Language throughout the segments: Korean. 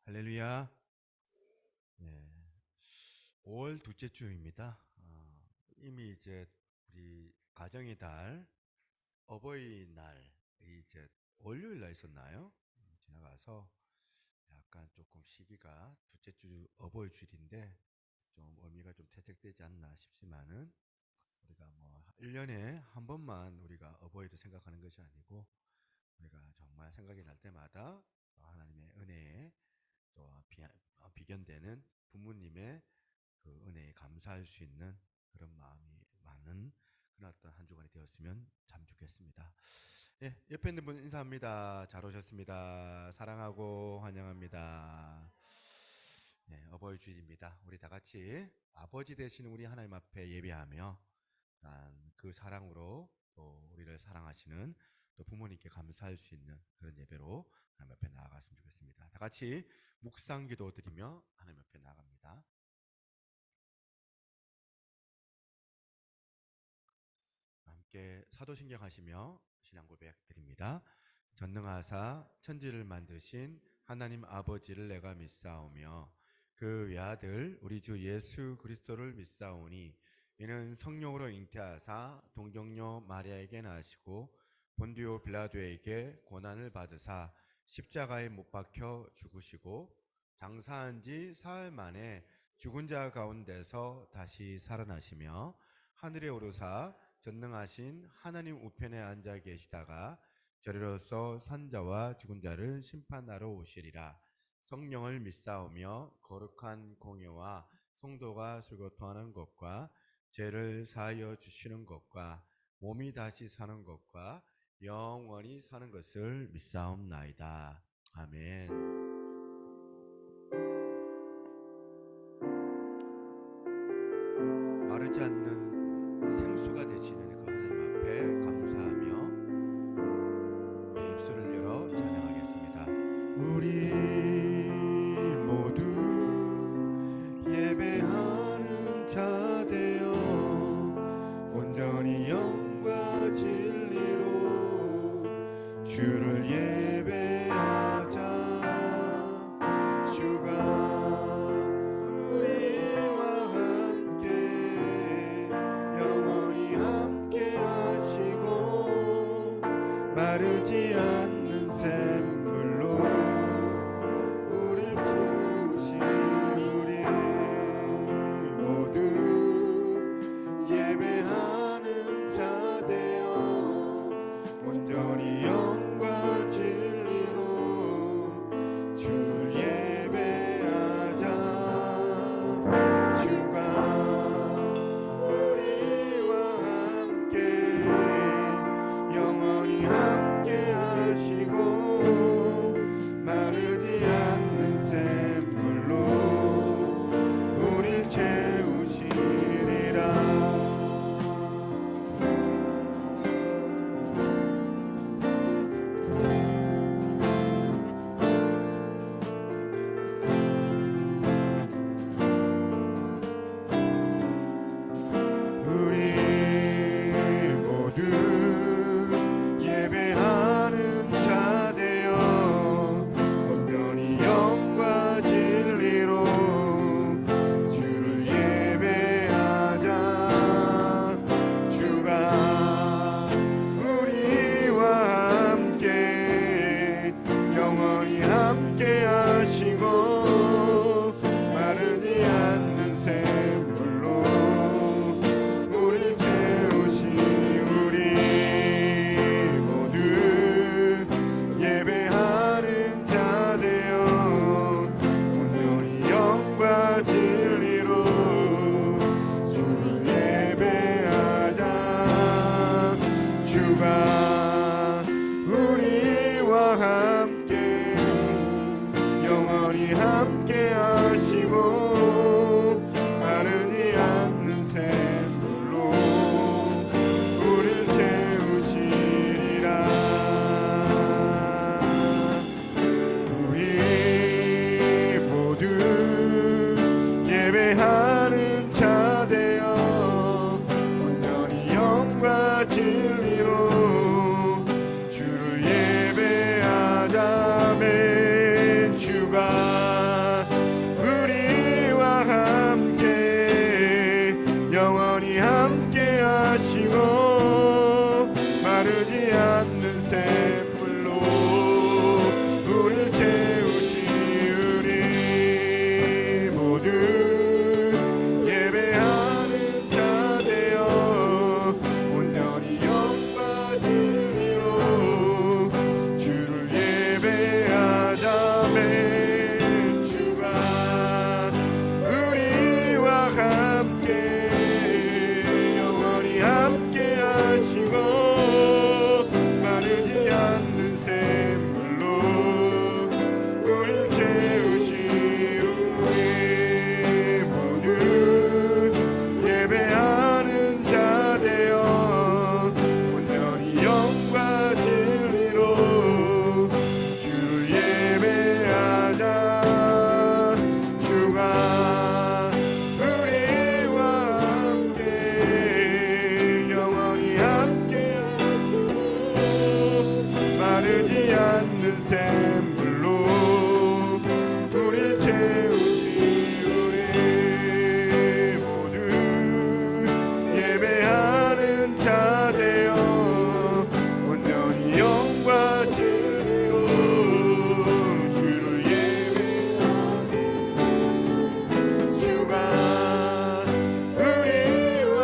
할렐루야. 네, 5월 둘째 주입니다. 이미 이제 우리 가정의 달 어버이날이 이제 월요일 날 있었나요? 지나가서 약간 조금 시기가 둘째 주 어버이 주일인데 좀 의미가 좀 퇴색되지 않나 싶지만은 우리가 뭐 1년에 한 번만 우리가 어버이를 생각하는 것이 아니고 우리가 정말 생각이 날 때마다 하나님의 은혜에 또 비견되는 부모님의 그 은혜에 감사할 수 있는 그런 마음이 많은 그런 어떤 한 주간이 되었으면 참 좋겠습니다. 예, 옆에 있는 분 인사합니다. 잘 오셨습니다. 사랑하고 환영합니다. 네, 어버이 주일입니다. 우리 다 같이 아버지 되시는 우리 하나님 앞에 예배하며 그 사랑으로 또 우리를 사랑하시는 또 부모님께 감사할 수 있는 그런 예배로 하나님 앞에 나아갔으면 좋겠습니다. 다 같이 묵상 기도 드리며 하나님 앞에 나아갑니다. 함께 사도신경 하시며 신앙 고백 드립니다. 전능하사 천지를 만드신 하나님 아버지를 내가 믿사오며 그 외아들 우리 주 예수 그리스도를 믿사오니 이는 성령으로 잉태하사 동정녀 마리아에게 나시고 본디오 빌라도에게 고난을 받으사 십자가에 못 박혀 죽으시고 장사한 지 사흘 만에 죽은 자 가운데서 다시 살아나시며 하늘에 오르사 전능하신 하나님 우편에 앉아 계시다가 저리로서 산자와 죽은 자를 심판하러 오시리라. 성령을 믿사오며 거룩한 공예와 성도가 술거통하는 것과 죄를 사하여 주시는 것과 몸이 다시 사는 것과 영원히 사는 것을 믿사옵나이다. 아멘. 마르지 않는 생수가 되시는 그 하나님 앞에 감사하며 우리 입술을 열어 찬양하겠습니다. 우리 모두 예배하는 자 되어 온전히 영과 진리로 주를 예배하자. 주가 마르지 않는 샘물로 우리 주신 우리 모두 예배하는 자 되어 온전히 영과 진리로 주를 예배하자. 주가 우리와 함께 영원히 함께 하시고 마르지 않는 샘물로 우릴 채우시리라. 진리로 샘물로 우릴 채우시. 우리 모두 예배하는 자 되어 온전히 영과 진리로 주를 예배하는 주가 우리와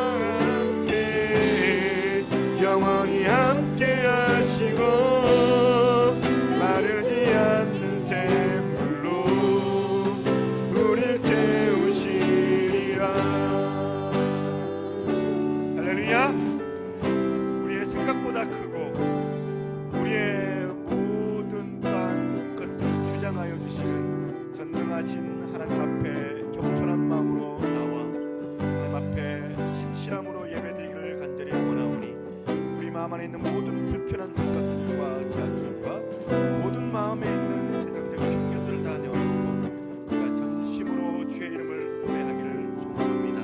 함께 영원히 함께 하시고 마르지 않는 샘물로 우릴 채우시리라. 할렐루야. 우리의 생각보다 크고 우리의 모든 것들을 주장하여 주시는 전능하신 하나님 앞에 겸손한 마음으로 나와 하나님 앞에 신실함으로 예배드리기를 간절히 원하오니 우리 마음 안에 있는 모든 불편한 생각들과 자들과 모든 마음에 있는 세상적인 편견들을 다 내어놓고 우리가 전심으로 주의 이름을 노래하기를 소망합니다.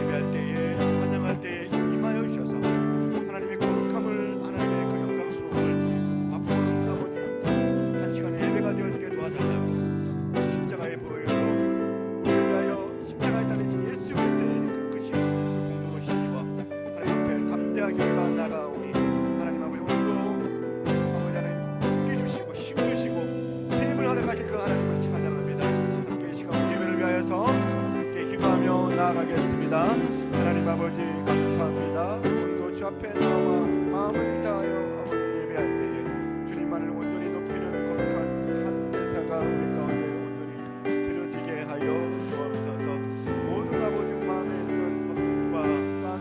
예배할 때에 찬양할 때에 임하여 주셔서 하나님의 거룩함을 하나님의 그 영광스러움을 맛보는 아버지 한 시간의 예배가 되어지게 도와달라고 십자가의 보혈로 우리를 위하여 십자가에 달리신 예수 그리스도의 그 크신 공로로 힘입어 하나님 앞에 담대하게 우리가 나가오니 하나님 아버지 오늘도 아버지 하나님 웃게 주시고 힘 주시고 새 힘을 허락하신 그 하나님을 찬양합니다. 함께 이 시간 예배를 위하여서 함께 기도하며 나아가겠습니다. 하나님 아버지 감사합니다. 오늘도 주 앞에 나와 마음을 다하여 아버지 예배할 때에 주님만을 온전히 높이는 거룩한 산 제사가 우리 가운데 온전히 드려지게 하여 주옵소서. 모든 아버지 마음에 있는 법과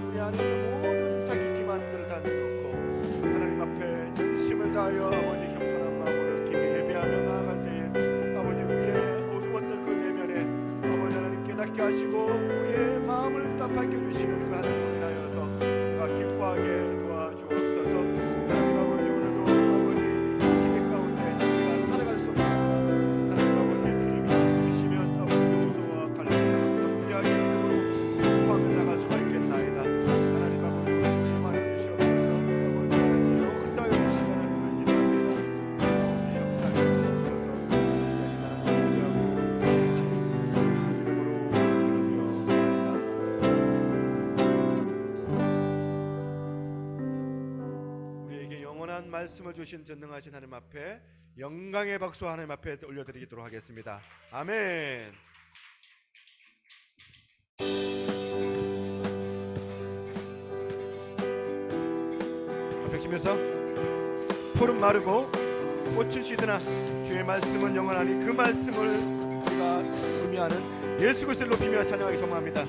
우리 안에 있는 모든 자기 기만들을 다 내놓고 하나님 앞에 전심을 다하여 아버지 겸손한 마음으로 이렇게 예배하며 나아갈 때에 아버지 우리의 어두웠던 그 내면에 아버지 하나님 깨닫게 하시고 우리의 마음을 딱 밝혀주시는 그 하나님을 인하여서 우리가 기뻐하게 도와주옵소서. 하나님 아버지 오늘도 아버지 시대 가운데 우리가 살아갈 수 없습니다. 하나님 아버지 주님이 힘주시면 아버지 요소와 갈렙처럼 담대하게 이름으로 포함해 나갈 수가 있겠나이다. 하나님 아버지 오늘도 임하여 주시옵소서. 아버지 하나님 역사의 오신 하나님을 기도합니다. 아버지 역사에 주옵소서. 다시 하나님 위하고 살아계신 예수 이름으로 기도드립니다. 우리에게 영원한 말씀을 주신 전능하신 하나님 앞에 영광의 박수 하나님 앞에 올려드리도록 하겠습니다. 아멘. 펼치면서 푸른 마르고 꽃은 시드나 주의 말씀은 영원하니 그 말씀을 우리가 의미하는 예수 그리스도를 높이며 찬양하기 소망합니다.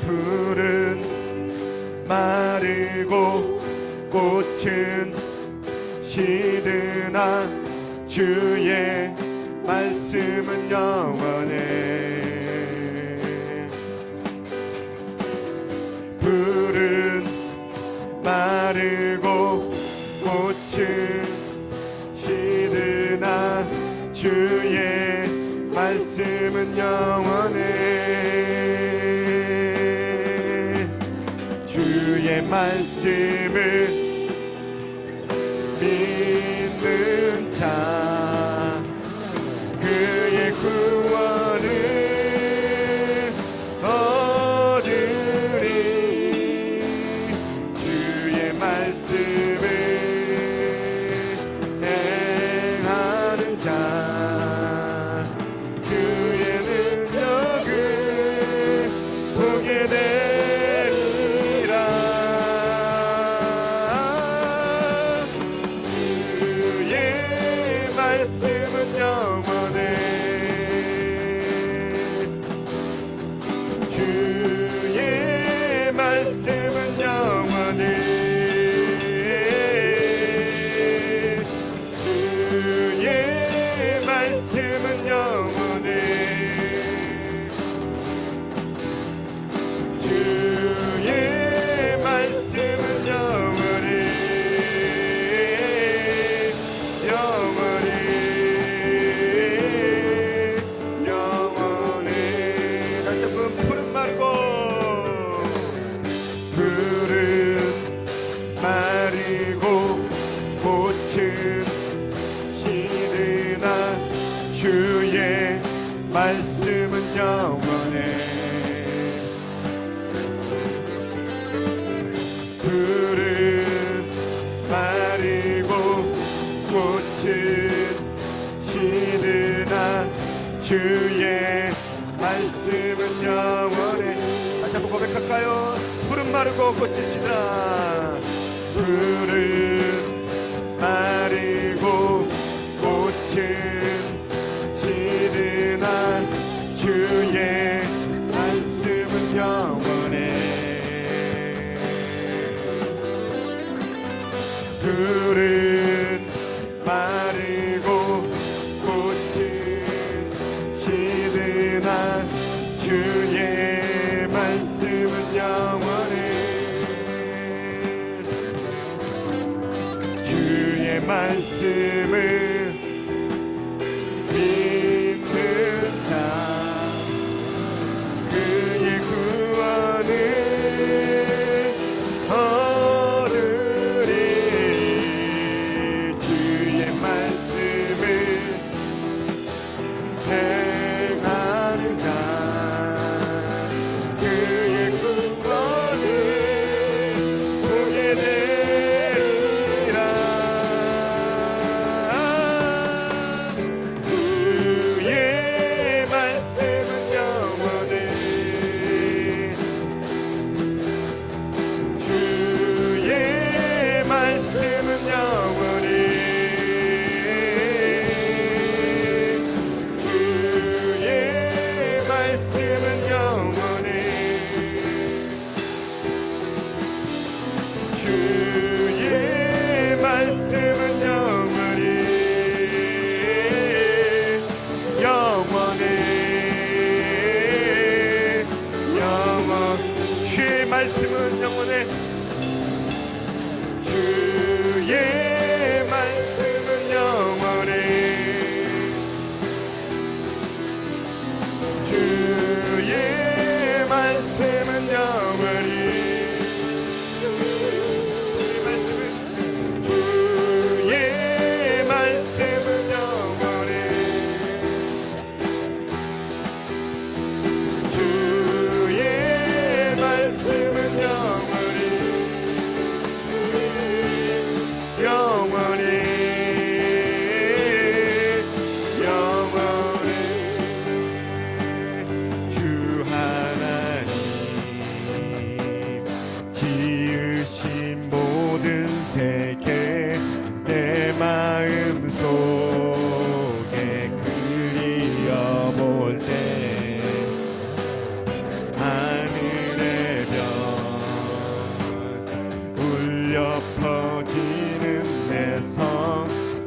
푸른 마르고 꽃은 시드나 주의 말씀은 영원해. 푸른 마르고 꽃은 시드나 주의 말씀은 영원해. 주의 말씀을 믿는 자 그의 구원을 얻으리. 주의 말씀을 행하는 자 그의 능력을 보게 되리라. 주의 말씀은 영원해. 주의 말씀은 영원해. 주의 말씀은 영원해. 다시 한번 고백할까요? 푸른 마르고 꽃이 시드라. 푸른 마르고 꽃은 시드나 주의 말씀은 영원해. 푸른 마르고 꽃은 시드나 주의 말씀은 영원해. 주의 말씀을 믿는 자 그의 구원을 얻으리. 주의 말씀을 행하는 자 그의 구원을 보게 되리라. 주의 말씀은 영원해. 주의 말씀은 영원해. 주의 말씀은 영원해. 주의 말씀은 영원해. 영원해. 영원. 주의 말씀은 영원해. 주의 말씀은 영원해. 주의 말씀은 영원해. 주의 말씀은 영원해. 주의 말씀은 영원해. 영원해. 영원해. 주 하나님 지으신 모든 세계 내 마음 속에 그리어볼 때 하늘의 별 울려 퍼지는 내 성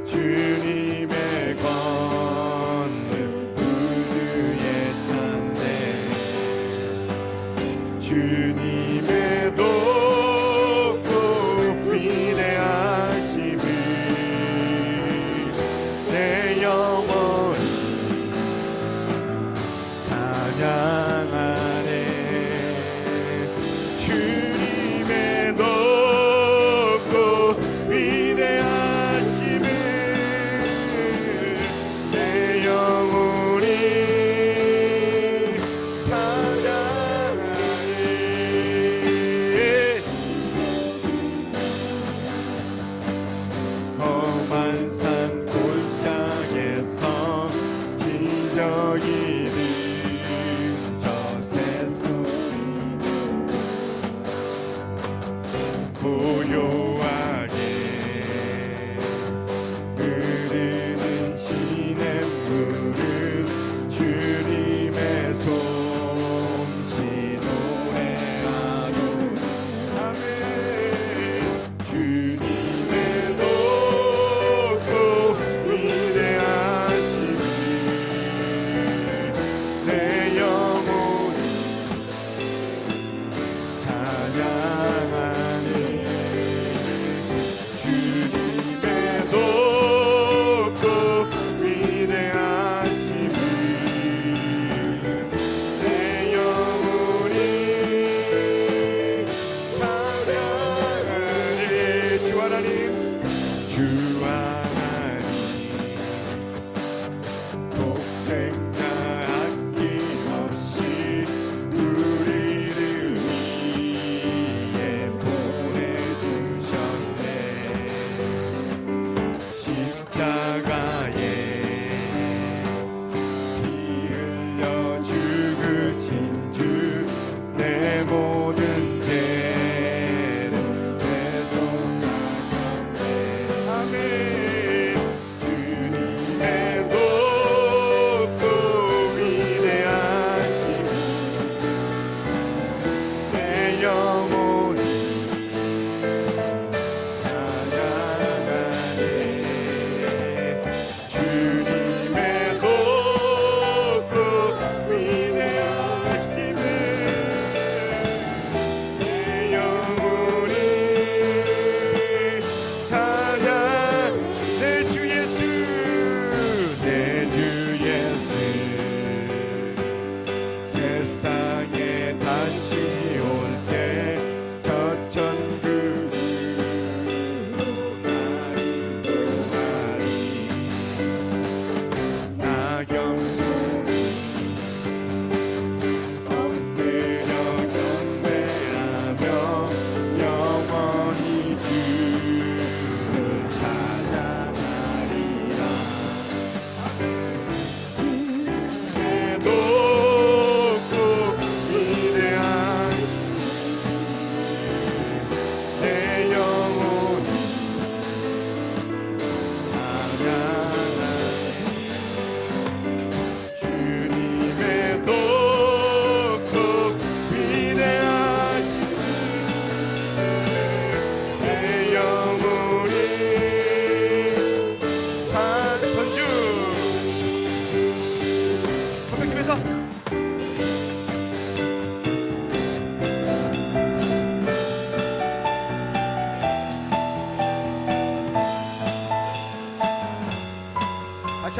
주님의 권능 우주의 찬대 주님의 높고 위대하심을 내 영혼이 찬양하네. 주님의 높고 위대하심을 내 영혼이 찬양하네. 험한 산 골짜기에서 지저귀는 저 새소리 고요하게 흐르는 시냇물은 주님의 솜씨 노래하도 아멘. 주님의 높고 위대하심을 내 영혼이 찬양하네.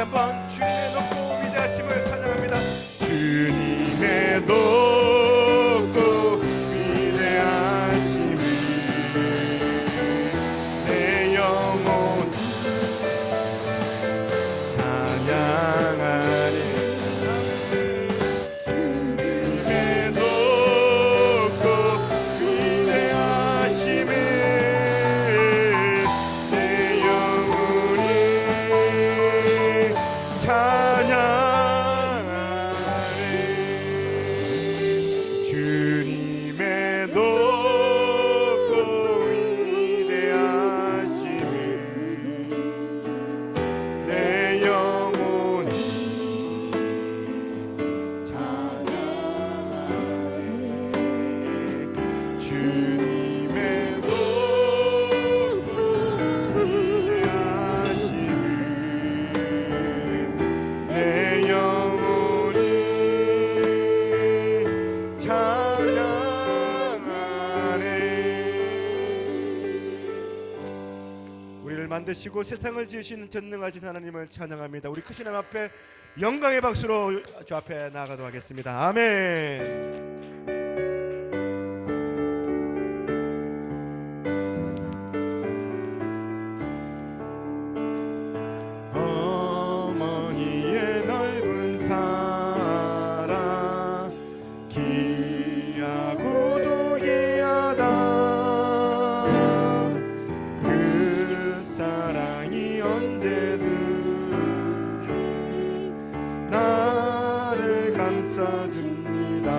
다시 한번 주님의 높고 위대하심을 찬양합니다. 주님의 높고 위대하심을 내 영혼 찬양하리. 주님의 높고 위대하심을 내 영혼이 찬양하리. 주님의 높고 위대하심을 내 영혼이 찬양하리. 주님의 높고 위대하심을 내 영혼이 찬양하네. 우리를 만드시고 세상을 지으신 전능하신 하나님을 찬양합니다. 우리 크신 하나님 앞에 영광의 박수로 주 앞에 나아가도록 하겠습니다. 아멘. 어머니의 넓은 사랑 귀하고도 귀하다. 그 사랑이 언제든지 나를 감싸줍니다.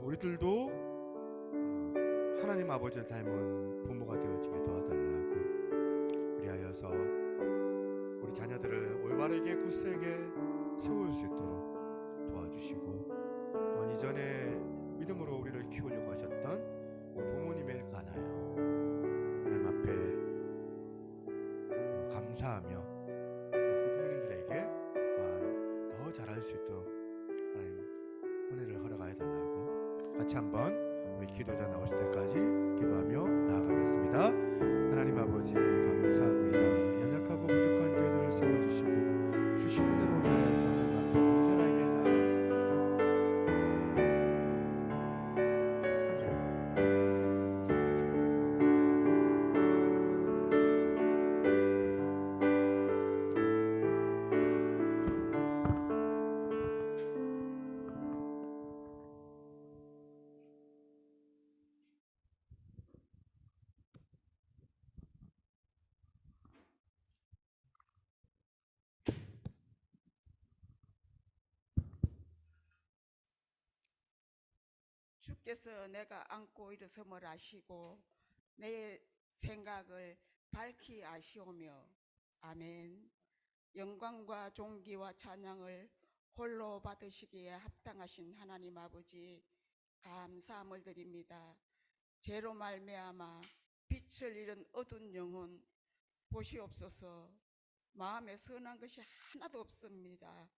우리들도 하나님 아버지를 닮은 부모가 되어지게 도와달라고, 그리하여서 우리 자녀들을 올바르게 굳세게 세울 수 있도록 도와주시고, 이전에 믿음으로 우리를 키우려고 하셨던 그 부모님에 관하여 하나님 앞에 감사하며 그 부모님들에게 또한 더 잘할 수 있도록 하나님 은혜를 허락하여 달라고, 같이 한번 우리 기도자 나오실 때까지 기도하며 나아가겠습니다. 하나님 아버지 감사합니다. 연약하고 부족한 저희들을 세워주시고 주신 은혜로 인하여서 하나님 앞에 온전하게 주께서 내가 안고 일어섬을 아시고 내 생각을 밝히 아시오며, 아멘. 영광과 존귀와 찬양을 홀로 받으시기에 합당하신 하나님 아버지, 감사함을 드립니다. 죄로 말미암아 빛을 잃은 어두운 영혼 보시옵소서. 마음에 선한 것이 하나도 없습니다.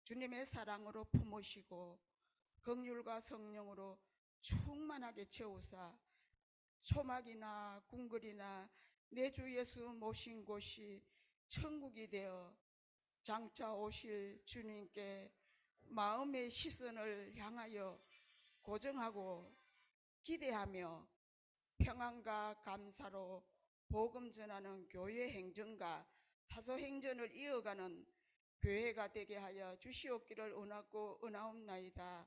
주님의 사랑으로 품으시고 긍휼과 성령으로 충만하게 채우사 초막이나 궁궐이나 내 주 예수 모신 곳이 천국이 되어 장차 오실 주님께 마음의 시선을 향하여 고정하고 기대하며 평안과 감사로 복음 전하는 교회 행정과 사도 행전을 이어가는 교회가 되게 하여 주시옵기를 원하고 원하옵나이다.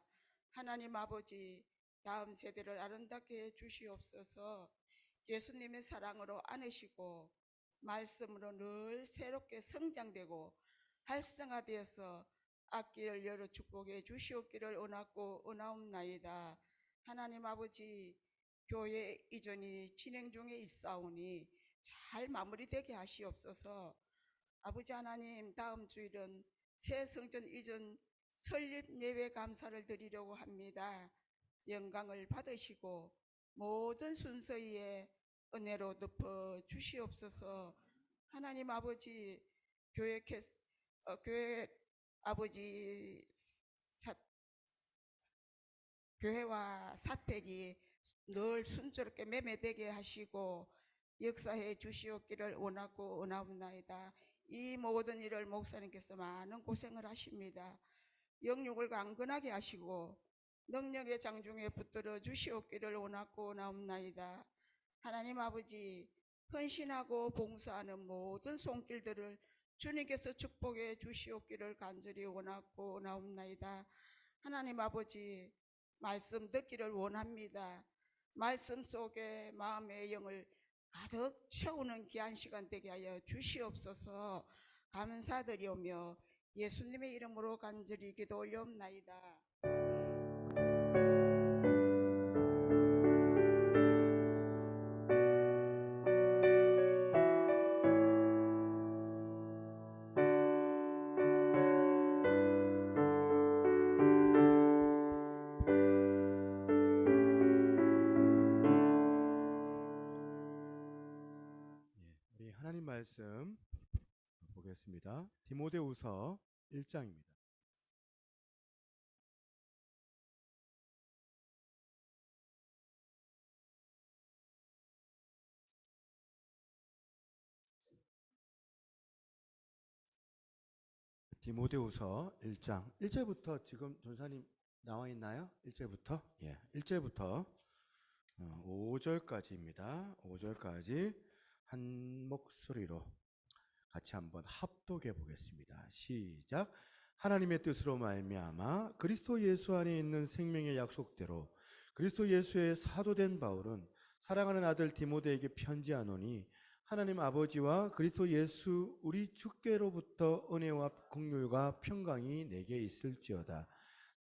하나님 아버지, 다음 세대를 아름답게 해 주시옵소서. 예수님의 사랑으로 안으시고 말씀으로 늘 새롭게 성장되고 활성화되어서 앞길을 열어 축복해 주시옵기를 원하고 원하옵나이다. 하나님 아버지, 교회 이전이 진행 중에 있사오니 잘 마무리되게 하시옵소서. 아버지 하나님, 다음 주일은 새 성전 이전 설립 예배 감사를 드리려고 합니다. 영광을 받으시고 모든 순서에 은혜로 덮어 주시옵소서. 하나님 아버지, 교회 아버지 교회와 사택이 늘 순조롭게 매매되게 하시고 역사해 주시옵기를 원하고 원하옵나이다. 이 모든 일을 목사님께서 많은 고생을 하십니다. 영육을 강건하게 하시고 능력의 장중에 붙들어 주시옵기를 원하고 원하옵나이다. 하나님 아버지, 헌신하고 봉사하는 모든 손길들을 주님께서 축복해 주시옵기를 간절히 원하고 원하옵나이다. 하나님 아버지, 말씀 듣기를 원합니다. 말씀 속에 마음의 영을 가득 채우는 귀한 시간 되게 하여 주시옵소서. 감사드리오며 예수님의 이름으로 간절히 기도 올려옵나이다. 우리 하나님 말씀 보겠습니다. 디모데후서 1장입니다. 디모데후서 1장 1절부터 지금 전사님 나와 있나요? 1절부터? 예, 1절부터 5절까지입니다. 5절까지 한 목소리로 같이 한번 합독해 보겠습니다. 시작. 하나님의 뜻으로 말미암아 그리스도 예수 안에 있는 생명의 약속대로 그리스도 예수의 사도된 바울은 사랑하는 아들 디모데에게 편지하노니, 하나님 아버지와 그리스도 예수 우리 주께로부터 은혜와 긍휼과 평강이 내게 있을지어다.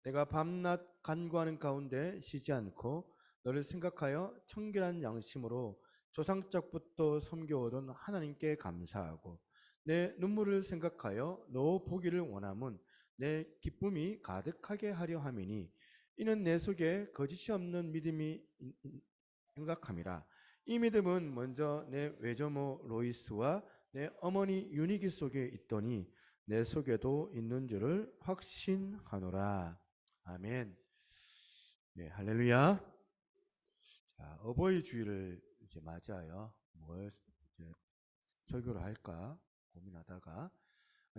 내가 밤낮 간구하는 가운데 쉬지 않고 너를 생각하여 청결한 양심으로 조상적부터 섬겨오던 하나님께 감사하고 내 눈물을 생각하여 너 보기를 원함은 내 기쁨이 가득하게 하려 함이니 이는 내 속에 거짓이 없는 믿음이 생각함이라. 이 믿음은 먼저 내 외조모 로이스와 내 어머니 유니기 속에 있더니 내 속에도 있는 줄을 확신하노라. 아멘. 네, 할렐루야. 자, 어버이 주일을 이제 맞이하여 뭘 이제 설교를 할까 고민하다가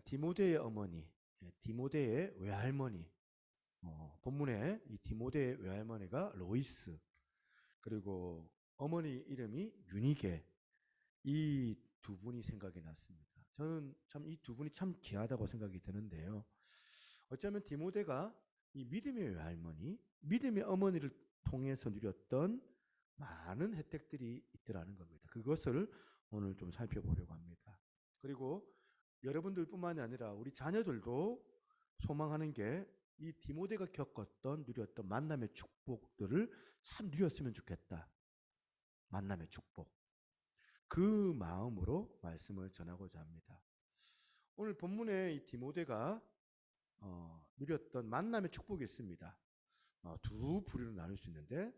디모데의 어머니, 디모데의 외할머니, 본문에 이 디모데의 외할머니가 로이스, 그리고 어머니 이름이 유니게, 이 두 분이 생각이 났습니다. 저는 참 이 두 분이 참 귀하다고 생각이 드는데요. 어쩌면 디모데가 이 믿음의 외할머니, 믿음의 어머니를 통해서 누렸던 많은 혜택들이 있더라는 겁니다. 그것을 오늘 좀 살펴보려고 합니다. 그리고 여러분들뿐만이 아니라 우리 자녀들도 소망하는 게 이 디모데가 겪었던 누렸던 만남의 축복들을 참 누렸으면 좋겠다. 만남의 축복. 그 마음으로 말씀을 전하고자 합니다. 오늘 본문에 이 디모데가 누렸던 만남의 축복이 있습니다. 두 부류로 나눌 수 있는데,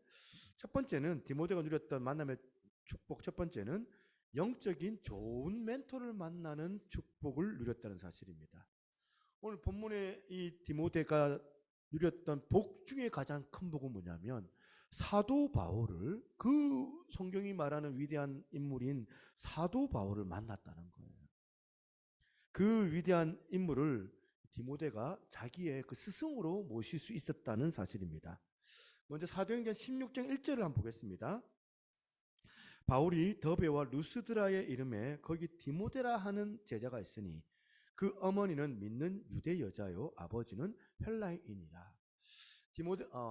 첫 번째는 디모데가 누렸던 만남의 축복, 첫 번째는 영적인 좋은 멘토를 만나는 축복을 누렸다는 사실입니다. 오늘 본문에 이 디모데가 누렸던 복 중에 가장 큰 복은 뭐냐면 사도 바울을, 그 성경이 말하는 위대한 인물인 사도 바울을 만났다는 거예요. 그 위대한 인물을 디모데가 자기의 그 스승으로 모실 수 있었다는 사실입니다. 먼저 사도행전 16장 1절을 한번 보겠습니다. 바울이 더베와 루스드라의 이름에 거기 디모데라 하는 제자가 있으니 그 어머니는 믿는 유대 여자요 아버지는 헬라인이라.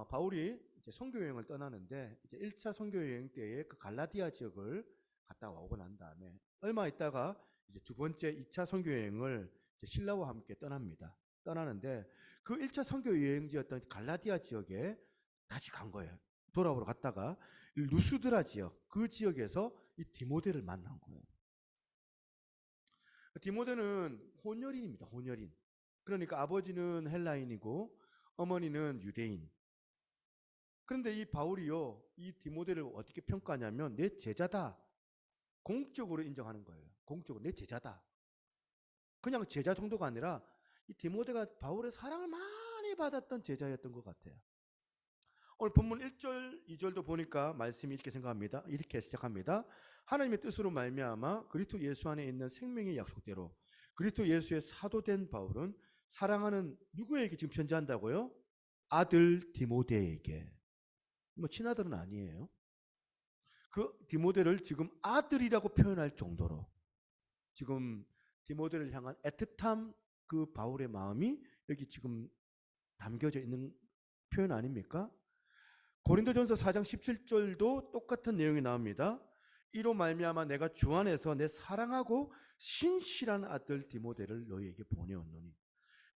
바울이 이제 선교 여행을 떠나는데 이제 1차 선교 여행 때에 그 갈라디아 지역을 갔다 오고 난 다음에 얼마 있다가 이제 두 번째 2차 선교 여행을 이제 신라와 함께 떠납니다. 떠나는데 그 1차 선교 여행지였던 갈라디아 지역에 다시 간 거예요. 돌아오러 갔다가 루스드라 지역, 그 지역에서 이 디모데를 만난 거예요. 디모데는 혼혈인입니다. 혼혈인. 그러니까 아버지는 헬라인이고 어머니는 유대인. 그런데 이 바울이요, 이 디모데를 어떻게 평가하냐면 내 제자다. 공적으로 인정하는 거예요. 공적으로 내 제자다. 그냥 제자 정도가 아니라 이 디모데가 바울의 사랑을 많이 받았던 제자였던 것 같아요. 오늘 본문 1절, 2절도 보니까 말씀이 이렇게 생각합니다. 이렇게 시작합니다. 하나님의 뜻으로 말미암아 그리스도 예수 안에 있는 생명의 약속대로 그리스도 예수의 사도된 바울은 사랑하는 누구에게 지금 편지한다고요? 아들 디모데에게. 뭐 친아들은 아니에요. 그 디모데를 지금 아들이라고 표현할 정도로 지금 디모데를 향한 애틋함, 그 바울의 마음이 여기 지금 담겨져 있는 표현 아닙니까? 고린도전서 4장 17절도 똑같은 내용이 나옵니다. 이로 말미암아 내가 주 안에서 내 사랑하고 신실한 아들 디모데를 너희에게 보내었노니.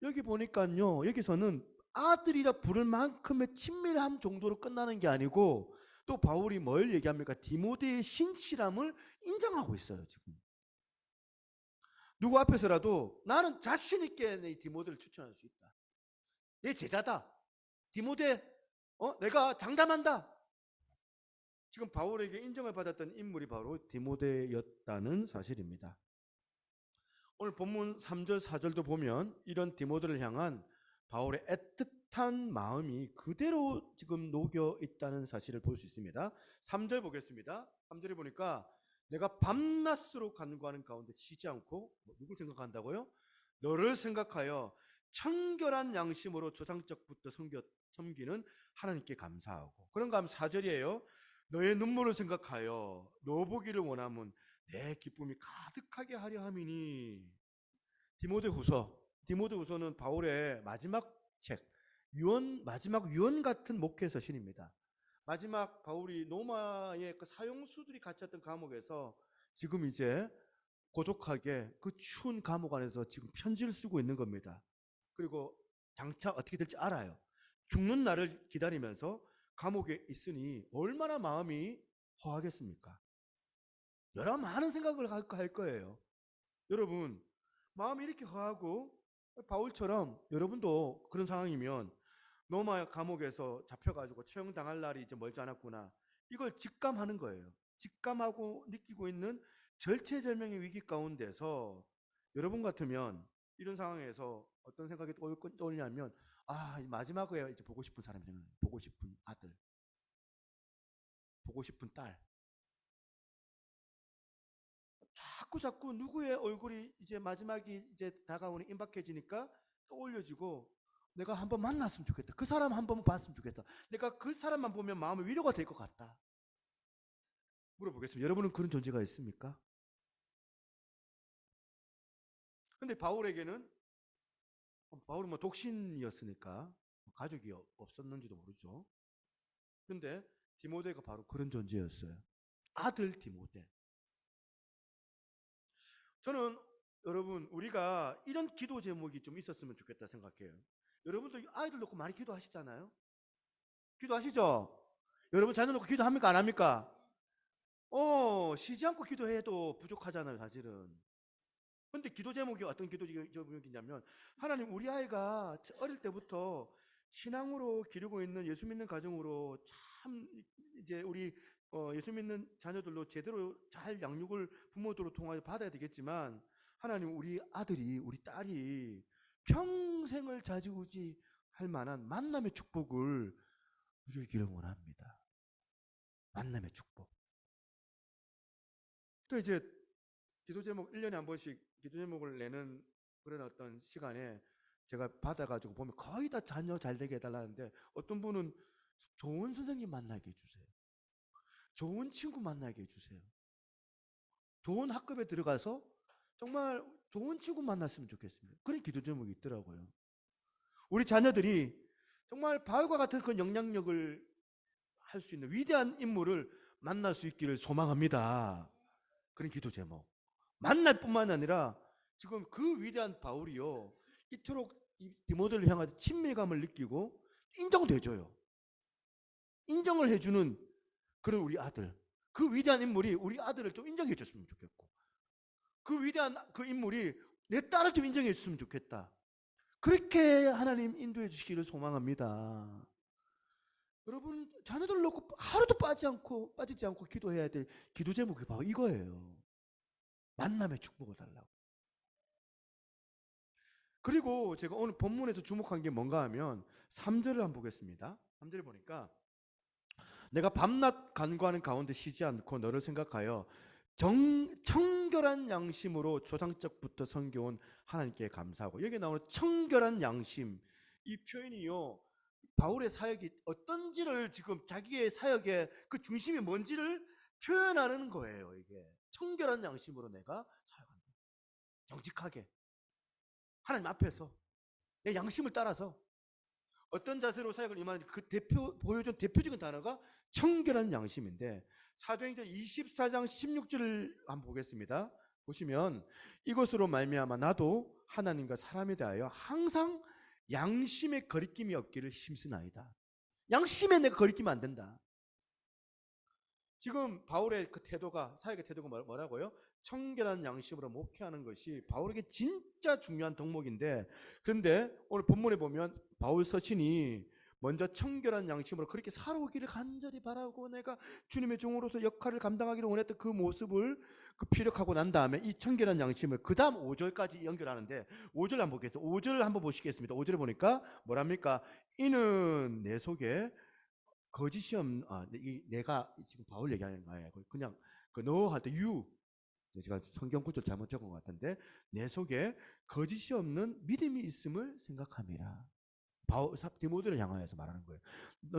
여기 보니까요, 여기서는 아들이라 부를 만큼의 친밀함 정도로 끝나는 게 아니고 또 바울이 뭘 얘기합니까? 디모데의 신실함을 인정하고 있어요. 지금 누구 앞에서라도 나는 자신 있게 내 디모데를 추천할 수 있다. 내 제자다. 디모데, 내가 장담한다. 지금 바울에게 인정을 받았던 인물이 바로 디모데였다는 사실입니다. 오늘 본문 3절 4절도 보면 이런 디모데를 향한 바울의 애틋한 마음이 그대로 지금 녹여 있다는 사실을 볼 수 있습니다. 3절 보겠습니다. 3절에 보니까 내가 밤낮으로 간구하는 가운데 쉬지 않고 누굴 생각한다고요? 너를 생각하여 청결한 양심으로 조상적부터 섬기는 하나님께 감사하고. 그런가 하면 4절이에요. 너의 눈물을 생각하여 너 보기를 원하면 내 기쁨이 가득하게 하려 함이니. 디모데후서는 바울의 마지막 책, 마지막 유언 같은 목회 서신입니다. 마지막 바울이 로마의 그 사형수들이 갇혔던 감옥에서 지금 이제 고독하게 그 추운 감옥 안에서 지금 편지를 쓰고 있는 겁니다. 그리고 장차 어떻게 될지 알아요. 죽는 날을 기다리면서 감옥에 있으니 얼마나 마음이 허하겠습니까? 여러 많은 생각을 할 거예요. 여러분, 마음이 이렇게 허하고 바울처럼 여러분도 그런 상황이면 로마 감옥에서 잡혀가지고 처형당할 날이 이제 멀지 않았구나. 이걸 직감하는 거예요. 직감하고 느끼고 있는 절체절명의 위기 가운데서 여러분 같으면 이런 상황에서 어떤 생각이 떠올냐면 마지막에 이제 보고 싶은 사람이 생각나요. 보고 싶은 아들, 보고 싶은 딸. 자꾸 누구의 얼굴이 이제 마지막이 이제 다가오니 임박해지니까 떠올려지고 내가 한번 만났으면 좋겠다. 그 사람 한번 봤으면 좋겠다. 내가 그 사람만 보면 마음의 위로가 될 것 같다. 물어보겠습니다. 여러분은 그런 존재가 있습니까? 근데 바울에게는 바울은 뭐 독신이었으니까 가족이 없었는지도 모르죠. 근데 디모데가 바로 그런 존재였어요. 아들 디모데. 저는 여러분 우리가 이런 기도 제목이 좀 있었으면 좋겠다 생각해요. 여러분도 아이들 놓고 많이 기도하시잖아요. 기도하시죠? 여러분 자녀 놓고 기도합니까 안 합니까? 쉬지 않고 기도해도 부족하잖아요 사실은. 근데 기도 제목이 어떤 기도 제목이냐면 하나님 우리 아이가 어릴 때부터 신앙으로 기르고 있는 예수 믿는 가정으로 참 이제 우리 예수 믿는 자녀들로 제대로 잘 양육을 부모들로 통하여 받아야 되겠지만 하나님 우리 아들이 우리 딸이 평생을 좌지우지할 만한 만남의 축복을 누리기를 원합니다. 만남의 축복. 또 이제 기도 제목 1년에 한 번씩 기도 제목을 내는 그런 어떤 시간에 제가 받아가지고 보면 거의 다 자녀 잘 되게 해달라는데 어떤 분은 좋은 선생님 만나게 해주세요. 좋은 친구 만나게 해주세요. 좋은 학급에 들어가서 정말 좋은 친구 만났으면 좋겠습니다. 그런 기도 제목이 있더라고요. 우리 자녀들이 정말 바울과 같은 그 영향력을 할 수 있는 위대한 인물을 만날 수 있기를 소망합니다. 그런 기도 제목. 만날 뿐만 아니라 지금 그 위대한 바울이요. 이토록 디모데를 향해서 친밀감을 느끼고 인정돼줘요. 인정을 해주는 그런 우리 아들. 그 위대한 인물이 우리 아들을 좀 인정해 줬으면 좋겠고 그 위대한 그 인물이 내 딸을 좀 인정해 줬으면 좋겠다. 그렇게 하나님 인도해 주시기를 소망합니다. 여러분 자녀들 놓고 하루도 빠지지 않고 기도해야 될 기도 제목이 바로 이거예요. 만남의 축복을 달라고. 그리고 제가 오늘 본문에서 주목한 게 뭔가 하면 3절을 한번 보겠습니다. 3절을 보니까 내가 밤낮 간구하는 가운데 쉬지 않고 너를 생각하여 청결한 양심으로 조상적부터 섬겨온 하나님께 감사하고 여기 나오는 청결한 양심 이 표현이요 바울의 사역이 어떤지를 지금 자기의 사역의 그 중심이 뭔지를 표현하는 거예요. 이게 청결한 양심으로 내가 사역한다. 정직하게 하나님 앞에서 내 양심을 따라서 어떤 자세로 사역을 임하는지 그 보여준 대표적인 단어가 청결한 양심인데 사도행전 24장 16절을 한번 보겠습니다. 보시면 이것으로 말미암아 나도 하나님과 사람에 대하여 항상 양심의 거리낌이 없기를 힘쓰나이다. 양심에 내가 거리끼면 안 된다. 지금 바울의 그 태도가 사역의 태도가 뭐라고요? 청결한 양심으로 목회하는 것이 바울에게 진짜 중요한 덕목인데 그런데 오늘 본문에 보면 바울 서신이 먼저 청결한 양심으로 그렇게 살아오기를 간절히 바라고 내가 주님의 종으로서 역할을 감당하기를 원했던 그 모습을 피력하고 난 다음에 이 청결한 양심을 그 다음 5절까지 연결하는데 5절 한번 보겠습니다. 5절 한번 보시겠습니다. 5절에 보니까 뭐랍니까? 이는 내 속에 거짓이 없는 내가 지금 바울 얘기하는 거예요. 그냥 너 할 때 you 제가 성경 구절 잘못 적은 것 같은데 내 속에 거짓이 없는 믿음이 있음을 생각함이라. 바울 디모데를 향하여서 말하는 거예요.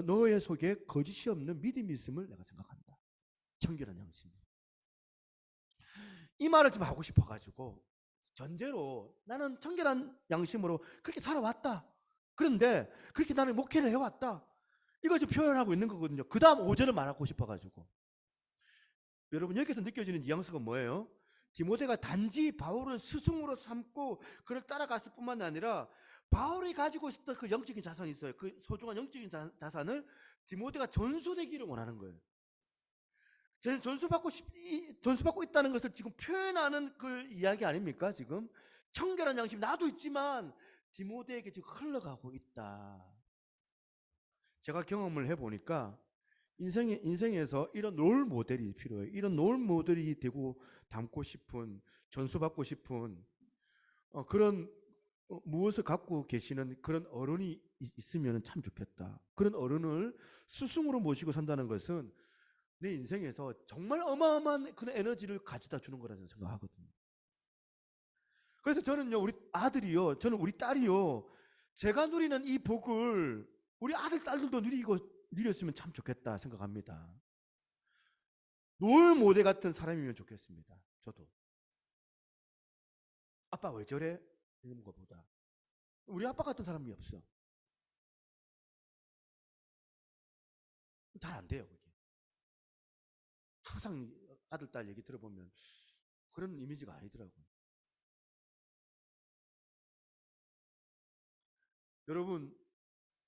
너의 속에 거짓이 없는 믿음이 있음을 내가 생각한다. 청결한 양심. 이 말을 좀 하고 싶어가지고 전제로 나는 청결한 양심으로 그렇게 살아왔다. 그런데 그렇게 나는 목회를 해왔다. 이거 지금 표현하고 있는 거거든요. 그 다음 5절을 말하고 싶어가지고. 여러분 여기서 느껴지는 뉘앙스가 뭐예요? 디모데가 단지 바울을 스승으로 삼고 그를 따라갔을 뿐만 아니라 바울이 가지고 있었던 그 영적인 자산이 있어요. 그 소중한 영적인 자산을 디모데가 전수되기를 원하는 거예요. 전수받고 있다는 것을 지금 표현하는 그 이야기 아닙니까? 지금 청결한 양심 나도 있지만 디모데에게 지금 흘러가고 있다. 제가 경험을 해보니까 인생에서 이런 롤 모델이 필요해요. 이런 롤 모델이 되고 닮고 싶은, 전수받고 싶은 그런 무엇을 갖고 계시는 그런 어른이 있으면 참 좋겠다. 그런 어른을 스승으로 모시고 산다는 것은 내 인생에서 정말 어마어마한 그런 에너지를 가져다 주는 거라는 생각하거든요. 그래서 저는요, 우리 아들이요, 저는 우리 딸이요, 제가 누리는 이 복을 우리 아들, 딸들도 누렸으면 참 좋겠다 생각합니다. 롤 모델 같은 사람이면 좋겠습니다. 저도. 아빠 왜 저래? 이런 것보다. 우리 아빠 같은 사람이 없어. 잘 안 돼요, 그게. 항상 아들, 딸 얘기 들어보면 그런 이미지가 아니더라고요. 여러분,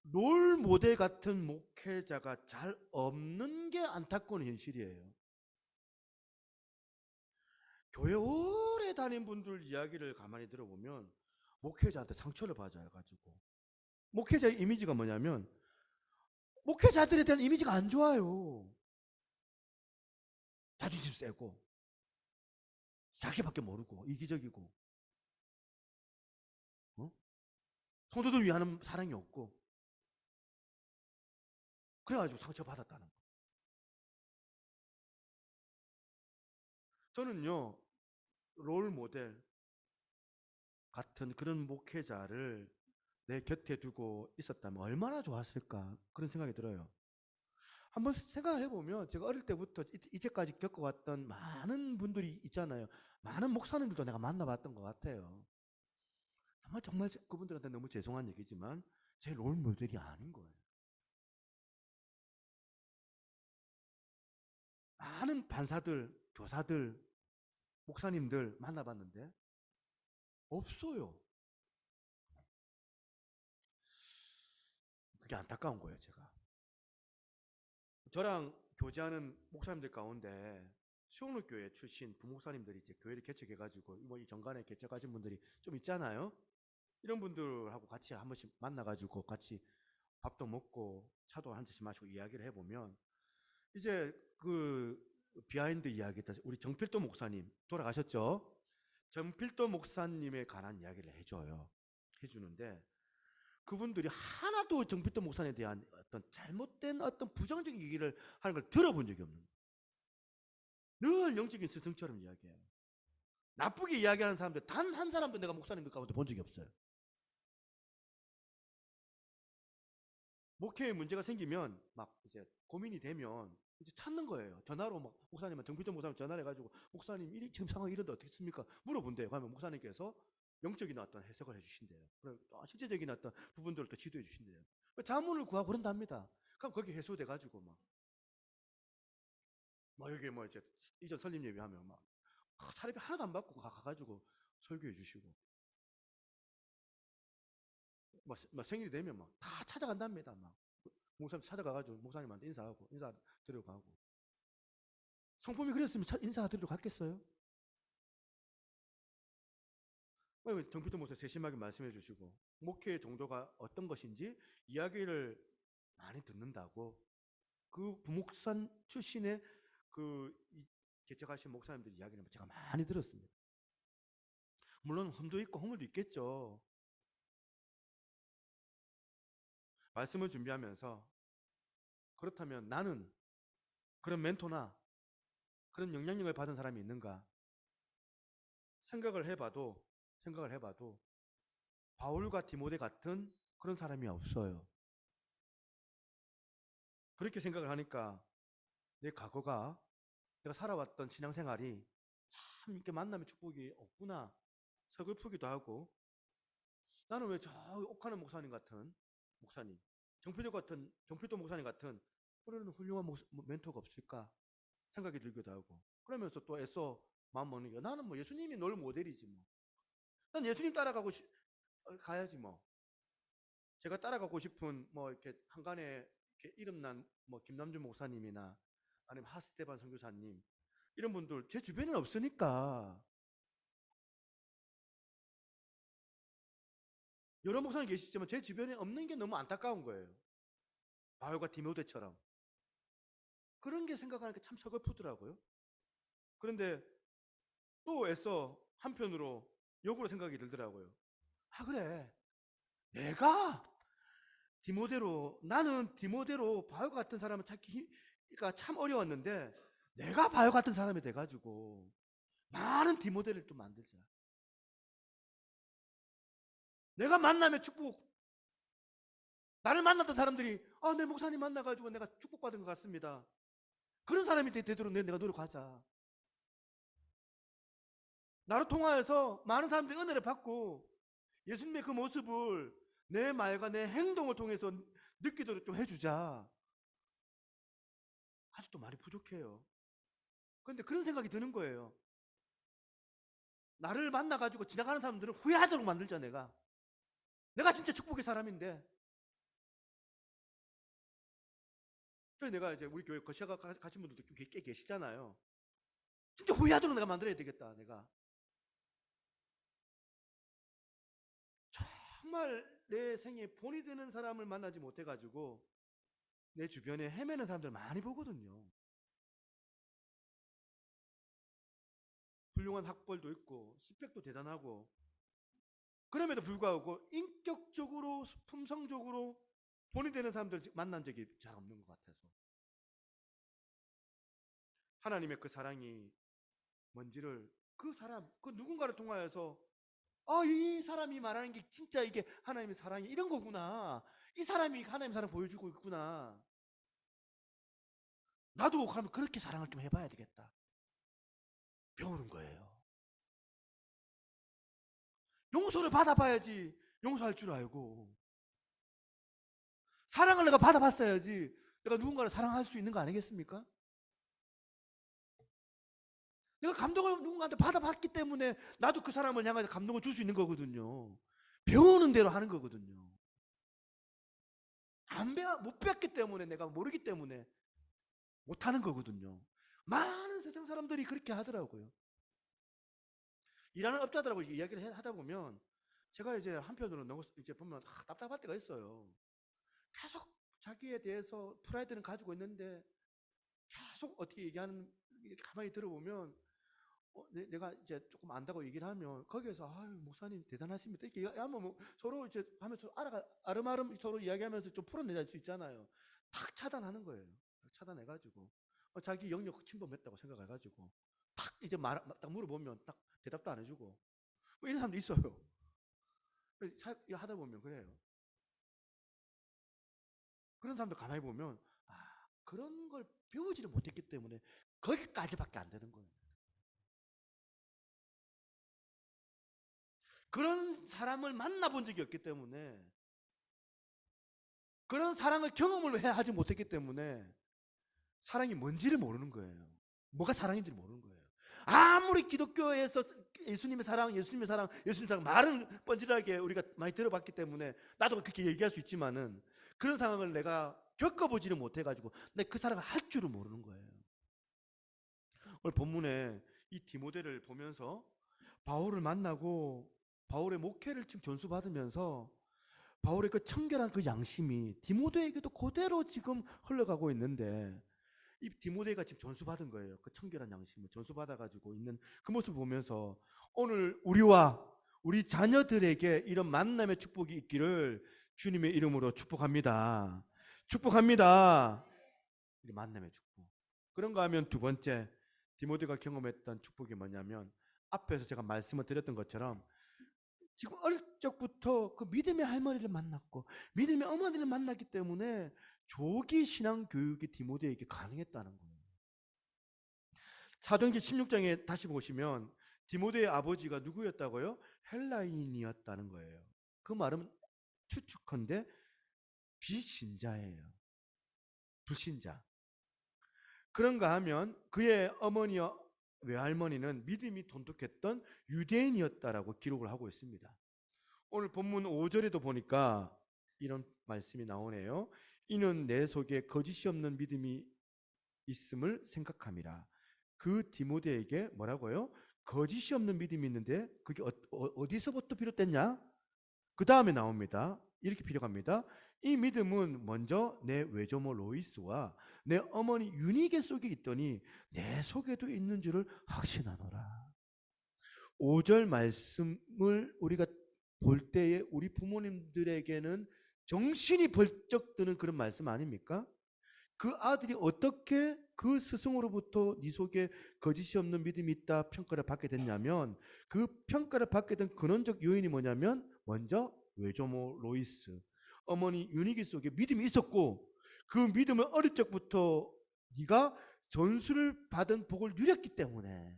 롤 모델 같은 목회자가 잘 없는 게 안타까운 현실이에요. 교회 오래 다닌 분들 이야기를 가만히 들어보면 목회자한테 상처를 받아가지고 목회자의 이미지가 뭐냐면 목회자들에 대한 이미지가 안 좋아요. 자존심 세고 자기밖에 모르고 이기적이고 성도들 위하는 사랑이 없고 그래가지고 상처받았다는 거. 저는요 롤 모델 같은 그런 목회자를 내 곁에 두고 있었다면 얼마나 좋았을까 그런 생각이 들어요. 한번 생각해 보면 제가 어릴 때부터 이제까지 겪어왔던 많은 분들이 있잖아요. 많은 목사님들도 내가 만나봤던 것 같아요. 정말 그분들한테 너무 죄송한 얘기지만 제 롤 모델이 아닌 거예요. 많은 반사들, 교사들, 목사님들 만나봤는데 없어요. 그게 안타까운 거예요, 제가. 저랑 교제하는 목사님들 가운데 수영로교회 출신 부목사님들이 이제 교회를 개척해가지고 이 정관에 개척하신 분들이 좀 있잖아요. 이런 분들하고 같이 한 번씩 만나가지고 같이 밥도 먹고 차도 한 잔씩 마시고 이야기를 해보면 이제 그 비하인드 이야기, 우리 정필도 목사님 돌아가셨죠? 정필도 목사님에 관한 이야기를 해주는데 그분들이 하나도 정필도 목사님에 대한 어떤 잘못된 어떤 부정적인 얘기를 하는 걸 들어본 적이 없는 거예요. 늘 영적인 스승처럼 이야기해요. 나쁘게 이야기하는 사람들 단 한 사람도 내가 목사님들 가운데 본 적이 없어요. 목회에 문제가 생기면 막 이제 고민이 되면 이제 찾는 거예요. 전화로 막 목사님은 정필도 목사님 전화를 해가지고 목사님 지금 상황이 이런데 어떻습니까? 물어본대요. 그러면 목사님께서 영적인 어떤 해석을 해주신대요. 그리고 실제적인 어떤 부분들을 또 지도해 주신대요. 자문을 구하고 그런답니다. 그럼 거기 해소돼가지고 막 여기 뭐 이제 이전 설립 예배하면 막 사례비 하나도 안 받고 가가지고 설교해 주시고 막 생일이 되면 막 다 찾아간답니다. 막 목사님 찾아가가지고 목사님한테 인사 드리고 가고. 성품이 그랬으면 인사 드리러 갔겠어요? 정필도 목사 세심하게 말씀해 주시고 목회의 정도가 어떤 것인지 이야기를 많이 듣는다고 그 부목산 출신의 그 개척하신 목사님들 이야기를 제가 많이 들었습니다. 물론 흠도 있고 허물도 있겠죠. 말씀을 준비하면서 그렇다면 나는 그런 멘토나 그런 영향력을 받은 사람이 있는가 생각을 해봐도 바울과 디모데 같은 그런 사람이 없어요. 그렇게 생각을 하니까 내 과거가 내가 살아왔던 신앙생활이 참 이렇게 만남의 축복이 없구나 서글프기도 하고 나는 왜 저 옥하는 목사님 같은 목사님 정필도 목사님 같은 그런 훌륭한 멘토가 없을까 생각이 들기도 하고 그러면서 또 애써 마음 먹는 게 나는 뭐 예수님이 널 모델이지 뭐 난 예수님 따라가고 가야지 뭐 제가 따라가고 싶은 뭐 이렇게 한간에 이렇게 이름난 뭐 김남준 목사님이나 아니면 하스테반 선교사님 이런 분들 제 주변에는 없으니까. 여러 목사님 계시지만 제 주변에 없는 게 너무 안타까운 거예요. 바울과 디모데처럼. 그런 게 생각하니까 참 서글프더라고요. 그런데 또 애써 한편으로 역으로 생각이 들더라고요. 아 그래, 내가 나는 디모데로 바울 같은 사람을 찾기가 참 어려웠는데 내가 바울 같은 사람이 돼가지고 많은 디모데를 좀 만들자. 내가 만나면 축복. 나를 만났던 사람들이 내 목사님 만나가지고 내가 축복받은 것 같습니다. 그런 사람이 되도록 내가 노력하자. 나로 통하여서 많은 사람들이 은혜를 받고 예수님의 그 모습을 내 말과 내 행동을 통해서 느끼도록 좀 해주자. 아직도 많이 부족해요. 그런데 그런 생각이 드는 거예요. 나를 만나가지고 지나가는 사람들은 후회하도록 만들자. 내가 진짜 축복의 사람인데. 그래서 내가 이제 우리 교회 거시가 가신 분들도 꽤 계시잖아요. 진짜 후회하도록 내가 만들어야 되겠다. 내가 정말 내 생에 본이 되는 사람을 만나지 못해가지고 내 주변에 헤매는 사람들 많이 보거든요. 훌륭한 학벌도 있고 스펙도 대단하고 그럼에도 불구하고 인격적으로 품성적으로 본이 되는 사람들 만난 적이 잘 없는 것 같아서 하나님의 그 사랑이 뭔지를 그 누군가를 통하여서 이 사람이 말하는 게 진짜 이게 하나님의 사랑이 이런 거구나. 이 사람이 하나님의 사랑 보여주고 있구나. 나도 그러면 그렇게 사랑을 좀 해봐야 되겠다. 배우는 거예요. 용서를 받아봐야지 용서할 줄 알고. 사랑을 내가 받아봤어야지 내가 누군가를 사랑할 수 있는 거 아니겠습니까? 내가 감동을 누군가한테 받아봤기 때문에 나도 그 사람을 향해서 감동을 줄 수 있는 거거든요. 배우는 대로 하는 거거든요. 못 배웠기 때문에 내가 모르기 때문에 못하는 거거든요. 많은 세상 사람들이 그렇게 하더라고요. 일하는 업자들하고 이야기를 하다 보면 제가 이제 한편으로는 너무 이제 보면 답답할 때가 있어요. 계속 자기에 대해서 프라이드는 가지고 있는데 계속 어떻게 얘기하는 가만히 들어보면 내가 이제 조금 안다고 얘기를 하면 거기에서 아유 목사님 대단하십니다 이렇게 하면 뭐 서로 이제 하면서 아름아름 서로 이야기하면서 좀 풀어내자 수 있잖아요. 탁 차단하는 거예요. 차단해가지고 자기 영역 침범했다고 생각해가지고 탁 이제 딱 물어보면 딱 대답도 안 해주고 뭐 이런 사람도 있어요. 하다 보면 그래요. 그런 사람들 가만히 보면 그런 걸 배우지를 못했기 때문에 거기까지밖에 안 되는 거예요. 그런 사람을 만나본 적이 없기 때문에 그런 사랑을 경험을 하지 못했기 때문에 사랑이 뭔지를 모르는 거예요. 뭐가 사랑인지를 모르는 거예요. 아무리 기독교에서 예수님의 사랑, 예수님의 사랑, 예수님의 사랑 말은 뻔질하게 우리가 많이 들어봤기 때문에 나도 그렇게 얘기할 수 있지만은 그런 상황을 내가 겪어보지를 못해가지고 내가 그 사랑을 할 줄을 모르는 거예요. 오늘 본문에 이 디모데를 보면서 바울을 만나고 바울의 목회를 지금 전수받으면서 바울의 그 청결한 그 양심이 디모데에게도 그대로 지금 흘러가고 있는데 이 디모데가 지금 전수받은 거예요. 그 청결한 양심을 전수받아가지고 있는 그 모습을 보면서 오늘 우리와 우리 자녀들에게 이런 만남의 축복이 있기를 주님의 이름으로 축복합니다. 축복합니다. 이 만남의 축복. 그런가 하면 두 번째 디모데가 경험했던 축복이 뭐냐면 앞에서 제가 말씀을 드렸던 것처럼 지금 어릴 적부터 그 믿음의 할머니를 만났고 믿음의 어머니를 만났기 때문에 조기 신앙 교육이 디모데에게 가능했다는 거예요. 사도행전 16장에 다시 보시면 디모데의 아버지가 누구였다고요? 헬라인이었다는 거예요. 그 말은 추측컨대 비신자예요. 불신자. 그런가 하면 그의 어머니와 외할머니는 믿음이 돈독했던 유대인이었다라고 기록을 하고 있습니다. 오늘 본문 5절에도 보니까 이런 말씀이 나오네요. 이는 내 속에 거짓이 없는 믿음이 있음을 생각함이라. 그 디모데에게 뭐라고요? 거짓이 없는 믿음이 있는데 그게 어디서부터 비롯됐냐? 그 다음에 나옵니다. 이렇게 필요합니다. 이 믿음은 먼저 내 외조모 로이스와 내 어머니 유니게 속에 있더니 내 속에도 있는 줄을 확신하노라. 5절 말씀을 우리가 볼 때에 우리 부모님들에게는 정신이 벌쩍 드는 그런 말씀 아닙니까? 그 아들이 어떻게 그 스승으로부터 네 속에 거짓이 없는 믿음이 있다 평가를 받게 됐냐면, 그 평가를 받게 된 근원적 요인이 뭐냐면 먼저 외조모 로이스, 어머니 유니기 속에 믿음이 있었고, 그 믿음을 어릴 적부터 네가 전수를 받은 복을 누렸기 때문에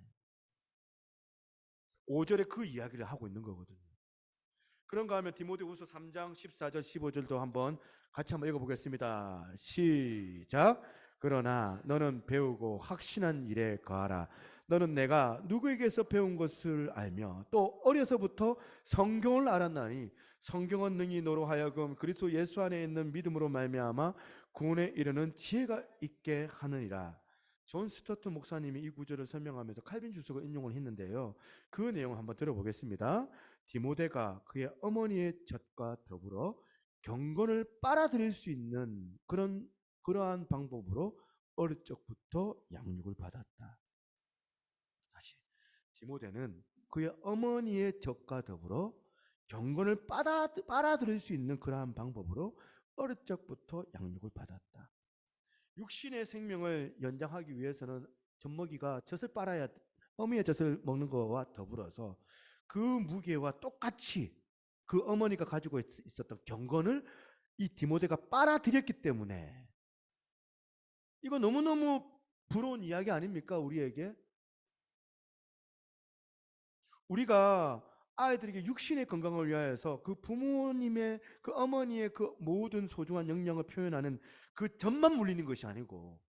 5절에 그 이야기를 하고 있는 거거든요. 그런가 하면 디모데후서 3장 14절 15절도 같이 한번 읽어보겠습니다. 시작. 그러나 너는 배우고 확신한 일에 거하라. 너는 내가 누구에게서 배운 것을 알며 또 어려서부터 성경을 알았나니 성경은 능히 너로 하여금 그리스도 예수 안에 있는 믿음으로 말미암아 구원에 이르는 지혜가 있게 하느니라. 존 스토트 목사님이 이 구절을 설명하면서 칼빈 주석을 인용을 했는데요. 그 내용을 한번 들어보겠습니다. 디모데가 그의 어머니의 젖과 더불어 경건을 빨아들일 수 있는 그러한 방법으로 어릴 적부터 양육을 받았다. 다시, 디모데는 그의 어머니의 젖과 더불어 경건을 빨아들일 수 있는 그러한 방법으로 어릴 적부터 양육을 받았다. 육신의 생명을 연장하기 위해서는 젖먹이가 젖을 빨아야, 어미의 젖을 먹는 것과 더불어서 그 무게와 똑같이 그 어머니가 가지고 있었던 경건을 이 디모데가 빨아들였기 때문에, 이거 너무너무 부러운 이야기 아닙니까? 우리에게. 우리가 아이들에게 육신의 건강을 위하여서 그 부모님의, 그 어머니의 그 모든 소중한 영양을 표현하는 그 젖만 물리는 것이 아니고,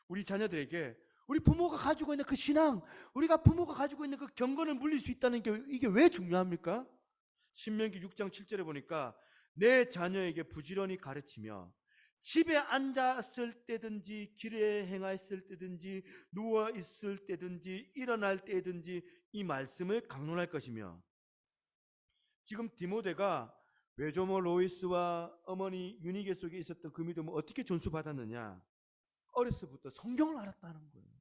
우리 자녀들에게 우리 부모가 가지고 있는 그 신앙, 우리가 부모가 가지고 있는 그 경건을 물릴 수 있다는 게 이게 왜 중요합니까? 신명기 6장 7절에 보니까 내 자녀에게 부지런히 가르치며 집에 앉았을 때든지 길에 행하였을 때든지 누워 있을 때든지 일어날 때든지 이 말씀을 강론할 것이며, 지금 디모데가 외조모 로이스와 어머니 유니게 속에 있었던 그 믿음을 어떻게 전수받았느냐? 어렸을부터 성경을 알았다는 거예요.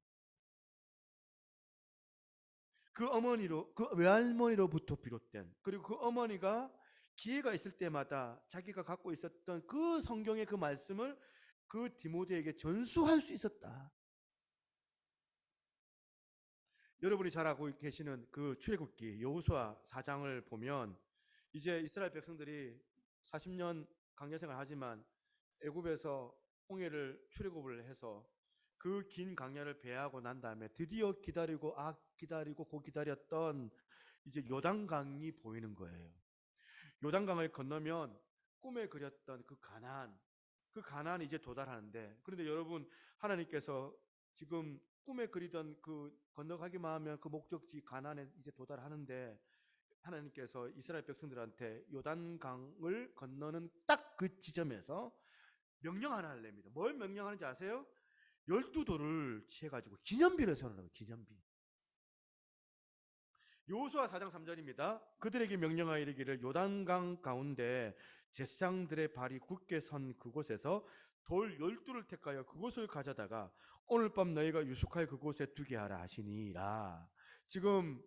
그 외할머니로부터 비롯된, 그리고 그 어머니가 기회가 있을 때마다 자기가 갖고 있었던 그 성경의 그 말씀을 그 디모데에게 전수할 수 있었다. 여러분이 잘 알고 계시는 그 출애굽기 여호수아 4장을 보면, 이제 이스라엘 백성들이 40년 광야 생활을 하지만 애굽에서 홍해를 출애굽을 해서 그 긴 광야를 배하고 난 다음에 드디어 기다리고 고 기다렸던 이제 요단강이 보이는 거예요. 요단강을 건너면 꿈에 그렸던 그 가나안이 이제 도달하는데, 그런데 여러분, 하나님께서 지금 꿈에 그리던 그 건너가기만 하면 그 목적지 가나안에 이제 도달하는데, 하나님께서 이스라엘 백성들한테 요단강을 건너는 딱 그 지점에서 명령 하나를 냅니다. 뭘 명령하는지 아세요? 12돌을 취해가지고 기념비를 세우라고. 기념비. 여호수아 4장 3절입니다. 그들에게 명령하여 이르기를 요단강 가운데 제사장들의 발이 굳게 선 그곳에서 돌 12를 택하여 그곳을 가져다가 오늘 밤 너희가 유숙할 그곳에 두게 하라 하시니라. 지금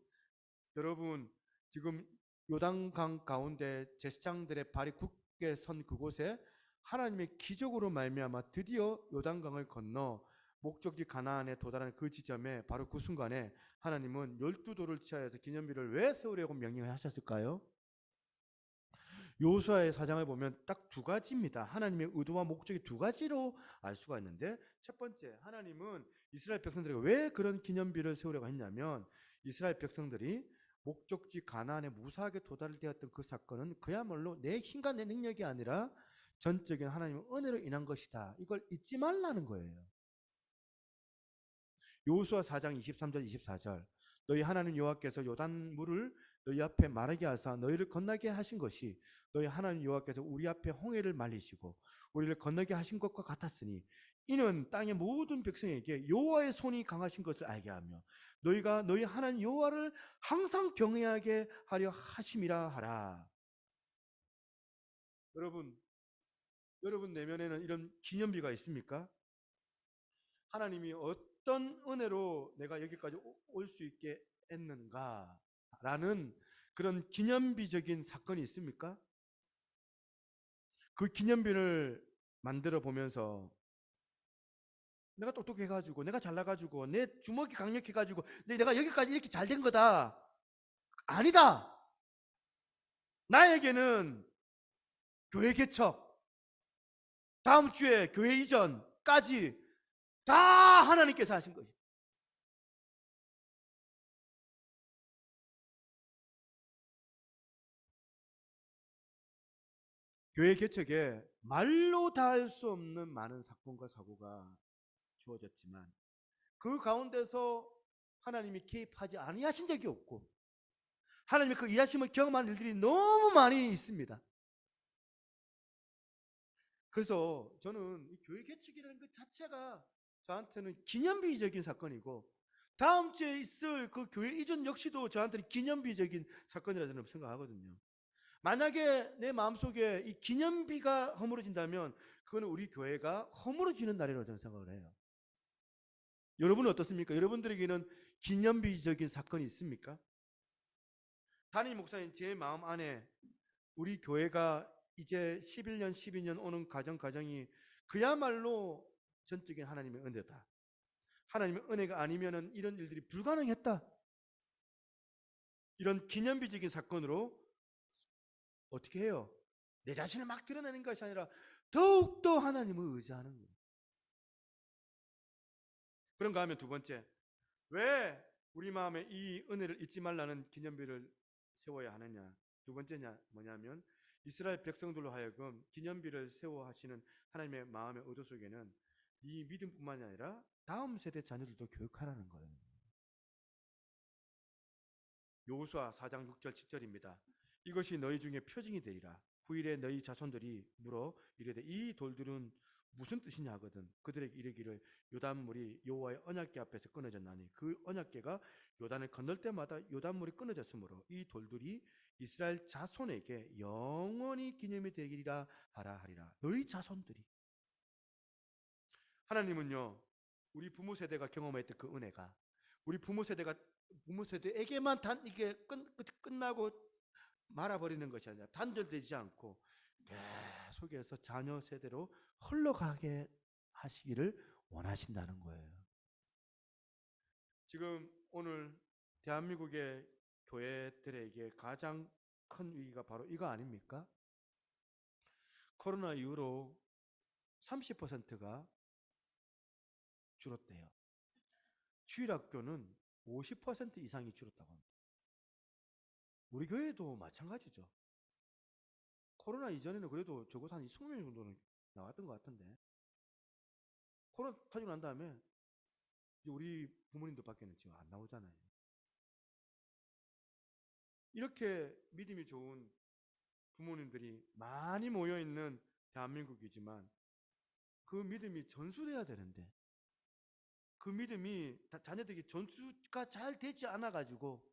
여러분, 지금 요단강 가운데 제사장들의 발이 굳게 선 그곳에 하나님의 기적으로 말미암아 드디어 요단강을 건너 목적지 가나안에 도달하는 그 지점에, 바로 그 순간에 하나님은 12돌을 취하여서 기념비를 왜 세우려고 명령을 하셨을까요? 여호수아의 4장을 보면 딱 두 가지입니다. 하나님의 의도와 목적이 두 가지로 알 수가 있는데, 첫 번째, 하나님은 이스라엘 백성들에게 왜 그런 기념비를 세우려고 했냐면, 이스라엘 백성들이 목적지 가나안에 무사하게 도달되었던 그 사건은 그야말로 내 힘과 내 능력이 아니라 전적인 하나님의 은혜로 인한 것이다. 이걸 잊지 말라는 거예요. 여호수아 4장 23절 24절, 너희 하나님 여호와께서 요단 물을 너희 앞에 마르게 하사 너희를 건너게 하신 것이 너희 하나님 여호와께서 우리 앞에 홍해를 말리시고 우리를 건너게 하신 것과 같았으니 이는 땅의 모든 백성에게 여호와의 손이 강하신 것을 알게 하며 너희가 너희 하나님 여호와를 항상 경외하게 하려 하심이라 하라. 여러분 내면에는 이런 기념비가 있습니까? 하나님이 어떤 은혜로 내가 여기까지 올 수 있게 했는가라는 그런 기념비적인 사건이 있습니까? 그 기념비를 만들어 보면서 내가 똑똑해가지고 내가 잘나가지고 내 주먹이 강력해가지고 내가 여기까지 이렇게 잘 된 거다. 아니다. 나에게는 교회 개척, 다음 주에 교회 이전까지 다 하나님께서 하신 것이다. 교회 개척에 말로 다 할 수 없는 많은 사건과 사고가 주어졌지만 그 가운데서 하나님이 개입하지 아니하신 적이 없고 하나님의 그 일하심을 경험한 일들이 너무 많이 있습니다. 그래서 저는 이 교회 개척이라는 것 자체가 저한테는 기념비적인 사건이고 다음 주에 있을 그 교회 이전 역시도 저한테는 기념비적인 사건이라 저는 생각하거든요. 만약에 내 마음속에 이 기념비가 허물어진다면 그거는 우리 교회가 허물어지는 날이라고 저는 생각을 해요. 여러분은 어떻습니까? 여러분들에게는 기념비적인 사건이 있습니까? 담임 목사님 제 마음 안에 우리 교회가 이제 11년 12년 오는 가정이 그야말로 전적인 하나님의 은혜다. 하나님의 은혜가 아니면은 이런 일들이 불가능했다. 이런 기념비적인 사건으로 어떻게 해요? 내 자신을 막 드러내는 것이 아니라 더욱더 하나님을 의지하는 거예요. 그런가 하면 두 번째, 왜 우리 마음에 이 은혜를 잊지 말라는 기념비를 세워야 하느냐? 두 번째냐 뭐냐면 이스라엘 백성들로 하여금 기념비를 세워 하시는 하나님의 마음의 의도 속에는 이 믿음뿐만이 아니라 다음 세대 자녀들도 교육하라는 거예요. 여호수아 4장 6절 7절입니다. 이것이 너희 중에 표징이 되리라. 후일에 너희 자손들이 물어 이르되 이 돌들은 무슨 뜻이냐 하거든 그들에게 이르기를 요단물이 여호와의 언약궤 앞에서 끊어졌나니 그 언약궤가 요단을 건널 때마다 요단물이 끊어졌으므로 이 돌들이 이스라엘 자손에게 영원히 기념이 되리라 하라 하리라. 너희 자손들이 하나님은요 우리 부모 세대가 경험했던 그 은혜가 우리 부모 세대에게만 이게 끝나고 말아버리는 것이 아니라 단절되지 않고 계속해서 자녀 세대로 흘러가게 하시기를 원하신다는 거예요. 지금 오늘 대한민국의 교회들에게 가장 큰 위기가 바로 이거 아닙니까? 코로나 이후로 30%가 줄었대요. 주일학교는 50% 이상이 줄었다고 합니다. 우리 교회도 마찬가지죠. 코로나 이전에는 그래도 적어도 한 20명 정도는 나왔던 것 같은데 코로나 터지고 난 다음에 이제 우리 부모님들 밖에는 지금 안 나오잖아요. 이렇게 믿음이 좋은 부모님들이 많이 모여있는 대한민국이지만 그 믿음이 전수돼야 되는데 그 믿음이 자녀들에게 전수가 잘 되지 않아가지고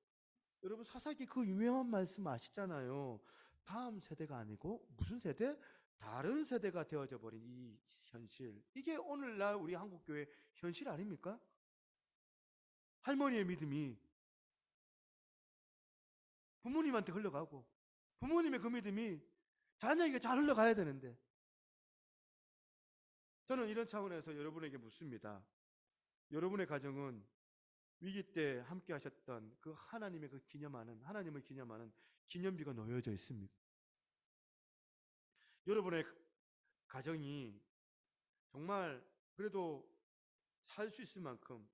여러분 사사기 그 유명한 말씀 아시잖아요. 다음 세대가 아니고 무슨 세대? 다른 세대가 되어져 버린 이 현실. 이게 오늘날 우리 한국교회 현실 아닙니까? 할머니의 믿음이 부모님한테 흘러가고 부모님의 그 믿음이 자녀에게 잘 흘러가야 되는데 저는 이런 차원에서 여러분에게 묻습니다. 여러분의 가정은 위기 때 함께 하셨던 그 하나님의 그 하나님을 기념하는 기념비가 놓여져 있습니다. 여러분의 가정이 정말 그래도 살 수 있을 만큼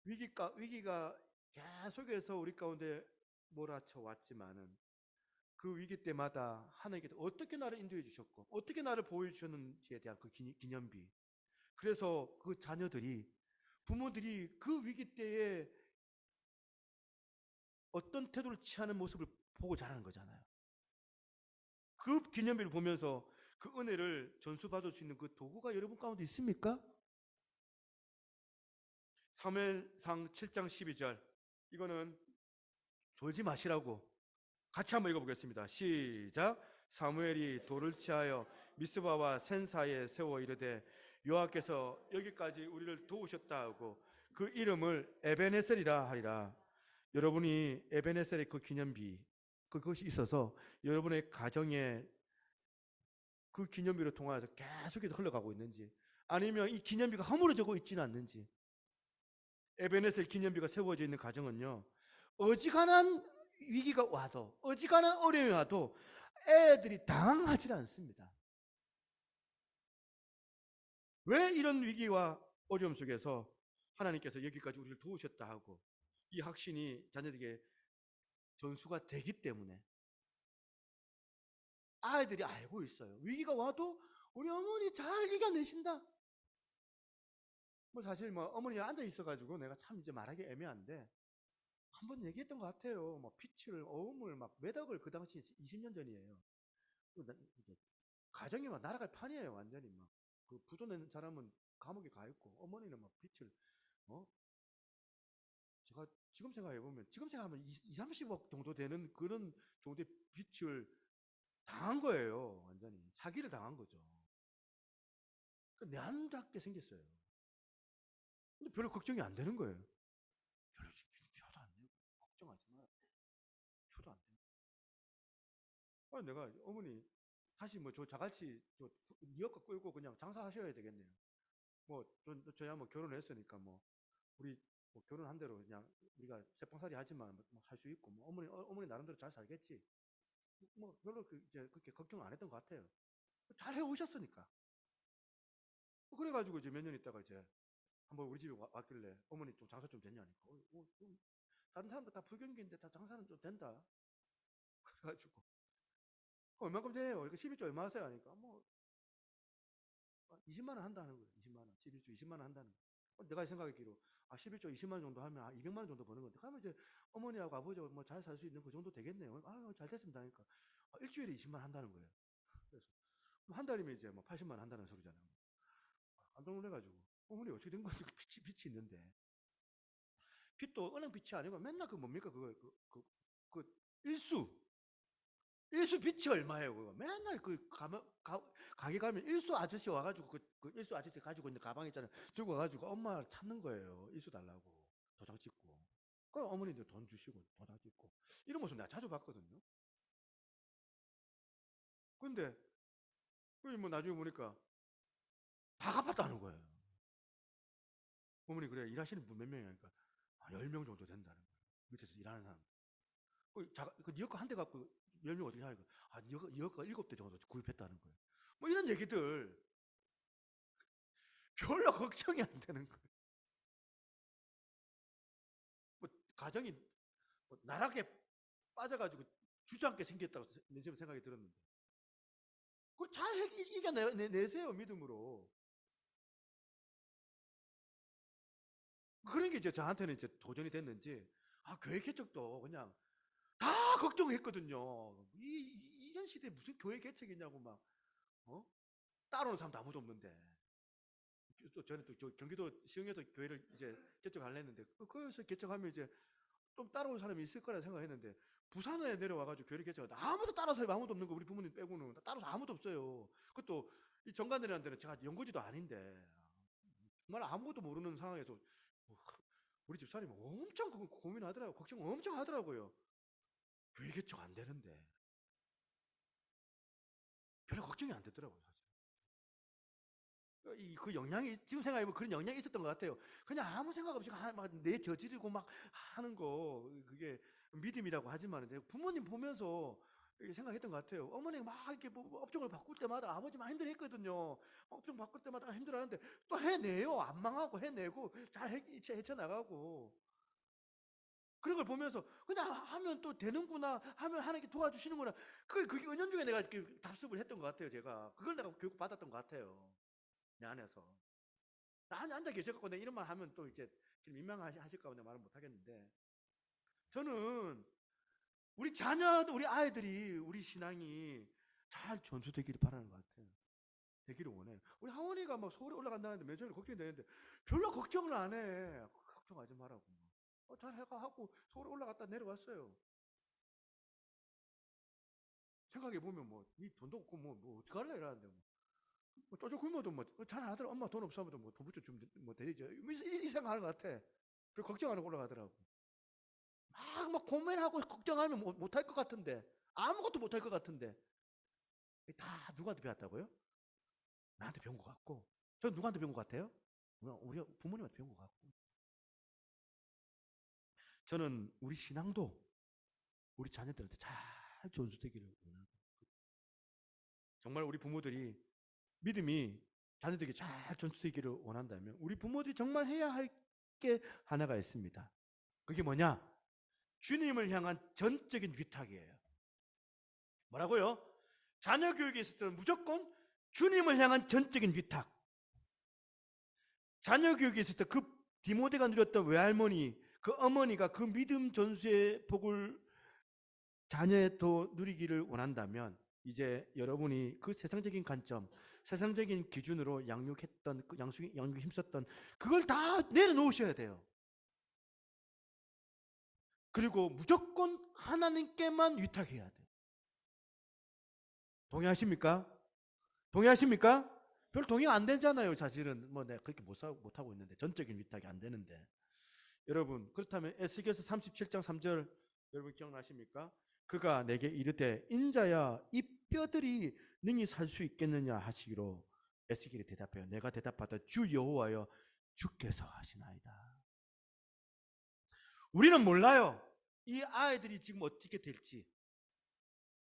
위기가 계속해서 우리 가운데 몰아쳐 왔지만은 그 위기 때마다 하나님께서 어떻게 나를 인도해 주셨고 어떻게 나를 보호해 주셨는지에 대한 그 기념비. 그래서 그 자녀들이 부모들이 그 위기 때에 어떤 태도를 취하는 모습을 보고 자라는 거잖아요. 그 기념비를 보면서 그 은혜를 전수받을 수 있는 그 도구가 여러분 가운데 있습니까? 사무엘상 7장 12절, 이거는 돌지 마시라고 같이 한번 읽어보겠습니다. 시작. 사무엘이 돌을 취하여 미스바와 센 사이에 세워 이르되 여호와께서 여기까지 우리를 도우셨다 하고 그 이름을 에베네셀이라 하리라. 여러분이 에베네셀의 그 기념비, 그것이 있어서 여러분의 가정에 그 기념비를 통하여서 계속해서 흘러가고 있는지, 아니면 이 기념비가 허물어지고 있지는 않는지. 에베네셀 기념비가 세워져 있는 가정은요, 어지간한 위기가 와도, 어지간한 어려움이 와도 애들이 당황하지 않습니다. 왜 이런 위기와 어려움 속에서 하나님께서 여기까지 우리를 도우셨다 하고 이 확신이 자녀들에게 전수가 되기 때문에 아이들이 알고 있어요. 위기가 와도 우리 어머니 잘 이겨내신다. 뭐 사실 뭐 어머니 앉아 있어가지고 내가 참 이제 말하기 애매한데 한번 얘기했던 것 같아요. 뭐 피치를 어음을 막 매덕을, 그 당시 20년 전이에요. 이제 가정이 막 날아갈 판이에요. 완전히 막 그 부도 내는 사람은 감옥에 가 있고 어머니는 막 빛을, 어 제가 지금 생각해 보면, 지금 생각하면 2, 30억 정도 되는 그런 정도의 빛을 당한 거예요. 완전히 사기를 당한 거죠. 그러니까 내한답게 생겼어요. 근데 별로 걱정이 안 되는 거예요. 별로 표도 안 내고 걱정하지 마. 표도 안 되고. 아, 내가 어머니 다시 뭐 저 자갈치 저 니어가 끌고 그냥 장사하셔야 되겠네요. 뭐 저야 뭐 결혼했으니까 뭐 우리 뭐 결혼한 대로 그냥 우리가 세방살이 하지만 뭐 할 수 있고, 뭐 어머니 나름대로 잘 살겠지. 뭐 별로 이제 그렇게 걱정 안 했던 것 같아요. 잘 해오셨으니까. 그래가지고 이제 몇 년 있다가 이제 한번 우리 집에 왔길래 어머니 좀 장사 좀 됐냐니까. 다른 사람들 다 불경기인데 다 장사는 좀 된다. 그래가지고 얼마큼 돼요? 이거 11조 얼마 하세요? 하니까 뭐 20만 원 한다는 거예요. 20만 원. 11조 20만 원 한다는 거예요. 내가 생각하기로 11조 20만 원 정도 하면 200만 원 정도 버는 건데, 그러면 이제 어머니하고 아버지하고 뭐 잘 살 수 있는 그 정도 되겠네요. 잘 됐습니다 하니까 일주일에 20만 원 한다는 거예요. 그래서 한 달이면 이제 뭐 80만 원 한다는 소리잖아요. 깜짝 놀래가지고 어머니 어떻게 된 거지? 빛이 있는데, 빛도 은행 빛이 아니고 맨날 그 뭡니까 그 일수 빛이 얼마예요? 그거 맨날 가게 가면 일수 아저씨 와가지고 그 일수 아저씨 가지고 있는 가방 있잖아요. 들고 와가지고 엄마 찾는 거예요. 일수 달라고 도장 찍고. 그 어머니들 돈 주시고 도장 찍고 이런 모습 내가 자주 봤거든요. 근데 뭐 나중에 보니까 다 갚았다는 거예요. 어머니 그래 일하시는 분 몇 명이니까 10명 정도 된다는 거예요. 밑에서 일하는 사람. 그 니어커 한 대 갖고 10명 어떻게 하니까 니어커가 7대 정도 구입했다는 거예요. 뭐 이런 얘기들 별로 걱정이 안 되는 거예요. 뭐 가정이 뭐 나락에 빠져가지고 주저앉게 생겼다고 내 지금 생각이 들었는데 그걸 잘 이겨내세요 믿음으로. 그런 게 이제 저한테는 이제 도전이 됐는지 교회 개척도 그냥 다 걱정했거든요. 이런 시대에 무슨 교회 개척이냐고 막 따라오는 사람도 아무도 없는데. 또 저는 또 경기도 시흥에서 교회를 이제 개척하려 했는데 거기서 개척하면 이제 좀 따라올 사람이 있을 거라 생각했는데 부산에 내려와가지고 교회를 개척하다 아무도 따라올 사람이 아무도 없는 거, 우리 부모님 빼고는 따라서 아무도 없어요. 그것도 이 정관이라는 데는 제가 연고지도 아닌데 정말 아무것도 모르는 상황에서 우리 집사람이 엄청 고민하더라고요. 걱정 엄청 하더라고요. 교회 개척 안 되는데 별로 걱정이 안 되더라고요. 그 영향이 지금 생각해보면 그런 영향이 있었던 것 같아요. 그냥 아무 생각 없이 막 내 저지르고 막 하는 거, 그게 믿음이라고 하지만 부모님 보면서 생각했던 것 같아요. 어머니 막 이렇게 뭐 업종을 바꿀 때마다 아버지 막 힘들어했거든요. 업종 바꿀 때마다 힘들어하는데 또 해내요. 안 망하고 해내고 잘 헤쳐나가고. 그런 걸 보면서 그냥 하면 또 되는구나, 하면 하나님께 도와주시는구나. 그게 은연중에 내가 이렇게 답습을 했던 것 같아요. 제가 그걸 내가 교육 받았던 것 같아요. 내 안에서. 앉아 계셔갖고 내 이런 말 하면 또 이제 민망하실까 봐 내가 말을 못 하겠는데, 저는 우리 자녀도 우리 아이들이 우리 신앙이 잘 전수되기를 바라는 것 같아요. 되기를 원해. 우리 하원이가 막 서울에 올라간다는데 몇 전에 걱정이 되는데 별로 걱정을 안 해. 걱정하지 말라고. 잘 해가 하고 서울에 올라갔다 내려왔어요. 생각해 보면 이 돈도 없고 어떡할래 이러는데 쪼쪼 굶어도 잘 하더라. 엄마 돈 없으면 돈 붙여주면 되죠. 이 생각하는 것 같아. 별 걱정 안 하고 올라가더라고. 막 고민하고 걱정하면 못할 것 같은데 아무것도 못할 것 같은데 다 누구한테 배웠다고요? 나한테 배운 것 같고. 전 누구한테 배운 것 같아요? 우리 부모님한테 배운 것 같고. 저는 우리 신앙도 우리 자녀들한테 잘 전수되기를 원하고, 정말 우리 부모들이 믿음이 자녀들에게 잘 전수되기를 원한다면 우리 부모들이 정말 해야 할 게 하나가 있습니다. 그게 뭐냐? 주님을 향한 전적인 위탁이에요. 뭐라고요? 자녀 교육에 있을 때는 무조건 주님을 향한 전적인 위탁. 자녀 교육에 있을 때 그 디모데가 누렸던 외할머니, 그 어머니가 그 믿음 전수의 복을 자녀도 누리기를 원한다면 이제 여러분이 그 세상적인 관점, 세상적인 기준으로 양육했던, 양육에 힘썼던 그걸 다 내려놓으셔야 돼요. 그리고 무조건 하나님께만 위탁해야 돼요. 동의하십니까? 동의하십니까? 별 동의 안 되잖아요. 사실은 내가 그렇게 못하고 있는데, 전적인 위탁이 안 되는데. 여러분, 그렇다면 에스겔서 37장 3절 여러분 기억나십니까? 그가 내게 이르되 인자야 이 뼈들이 능히 살 수 있겠느냐 하시기로 에스겔이 대답해요. 내가 대답하다 주 여호와여 주께서 하시나이다. 우리는 몰라요. 이 아이들이 지금 어떻게 될지.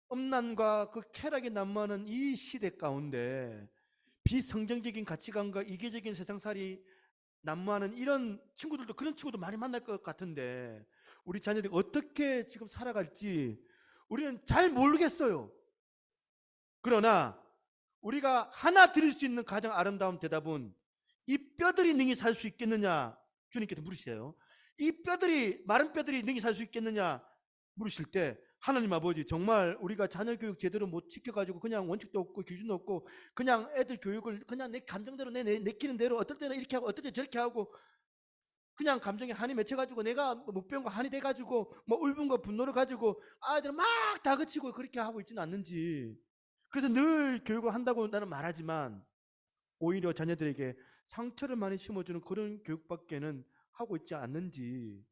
엄난과 그 쾌락이 난무하는 이 시대 가운데 비성경적인 가치관과 이기적인 세상살이 난무하는 이런 친구들도, 그런 친구도 많이 만날 것 같은데 우리 자녀들이 어떻게 지금 살아갈지 우리는 잘 모르겠어요. 그러나 우리가 하나 드릴 수 있는 가장 아름다운 대답은 이 뼈들이 능히 살 수 있겠느냐 주님께서 물으세요. 이 뼈들이, 마른 뼈들이 능히 살 수 있겠느냐 물으실 때 하나님 아버지, 정말 우리가 자녀 교육 제대로 못 지켜가지고 그냥 원칙도 없고 기준도 없고 그냥 애들 교육을 그냥 내 감정대로 내키는 대로 어떨 때는 이렇게 하고 어떨 때 저렇게 하고 그냥 감정에 한이 맺혀가지고 내가 못 배운 거 한이 돼가지고 울분 거 분노를 가지고 아이들은 막 다그치고 그렇게 하고 있지는 않는지. 그래서 늘 교육을 한다고 나는 말하지만 오히려 자녀들에게 상처를 많이 심어주는 그런 교육밖에는 하고 있지 않는지.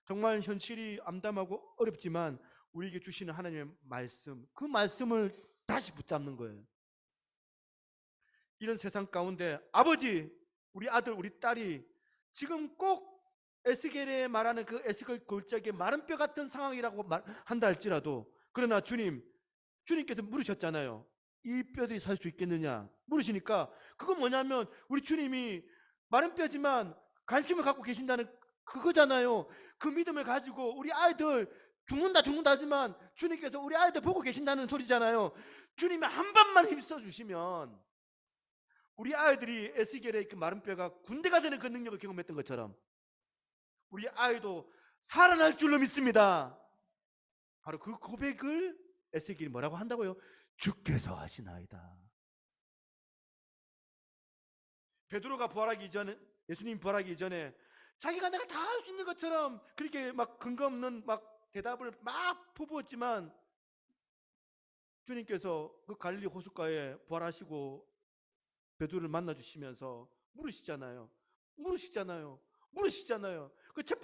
정말 현실이 암담하고 어렵지만 우리에게 주시는 하나님의 말씀, 그 말씀을 다시 붙잡는 거예요. 이런 세상 가운데 아버지, 우리 아들, 우리 딸이 지금 꼭 에스겔에 말하는 그 에스겔 골짜기의 마른 뼈 같은 상황이라고 한다 할지라도, 그러나 주님께서 물으셨잖아요. 이 뼈들이 살 수 있겠느냐 물으시니까 그건 뭐냐면 우리 주님이 마른 뼈지만 관심을 갖고 계신다는 그거잖아요. 그 믿음을 가지고 우리 아이들 죽는다 하지만 주님께서 우리 아이들 보고 계신다는 소리잖아요. 주님이 한 번만 힘써 주시면 우리 아이들이 에스겔의 그 마른 뼈가 군대가 되는 그 능력을 경험했던 것처럼 우리 아이도 살아날 줄로 믿습니다. 바로 그 고백을 에스겔이 뭐라고 한다고요? 주께서 하시나이다. 베드로가 부활하기 전에, 예수님 부활하기 전에 자기가 내가 다 할 수 있는 것처럼 그렇게 막 근거 없는 대답을 막 퍼부었지만 주님께서 그 갈릴리 호숫가에 부활하시고 베드로를 만나 주시면서 물으시잖아요. 그 첫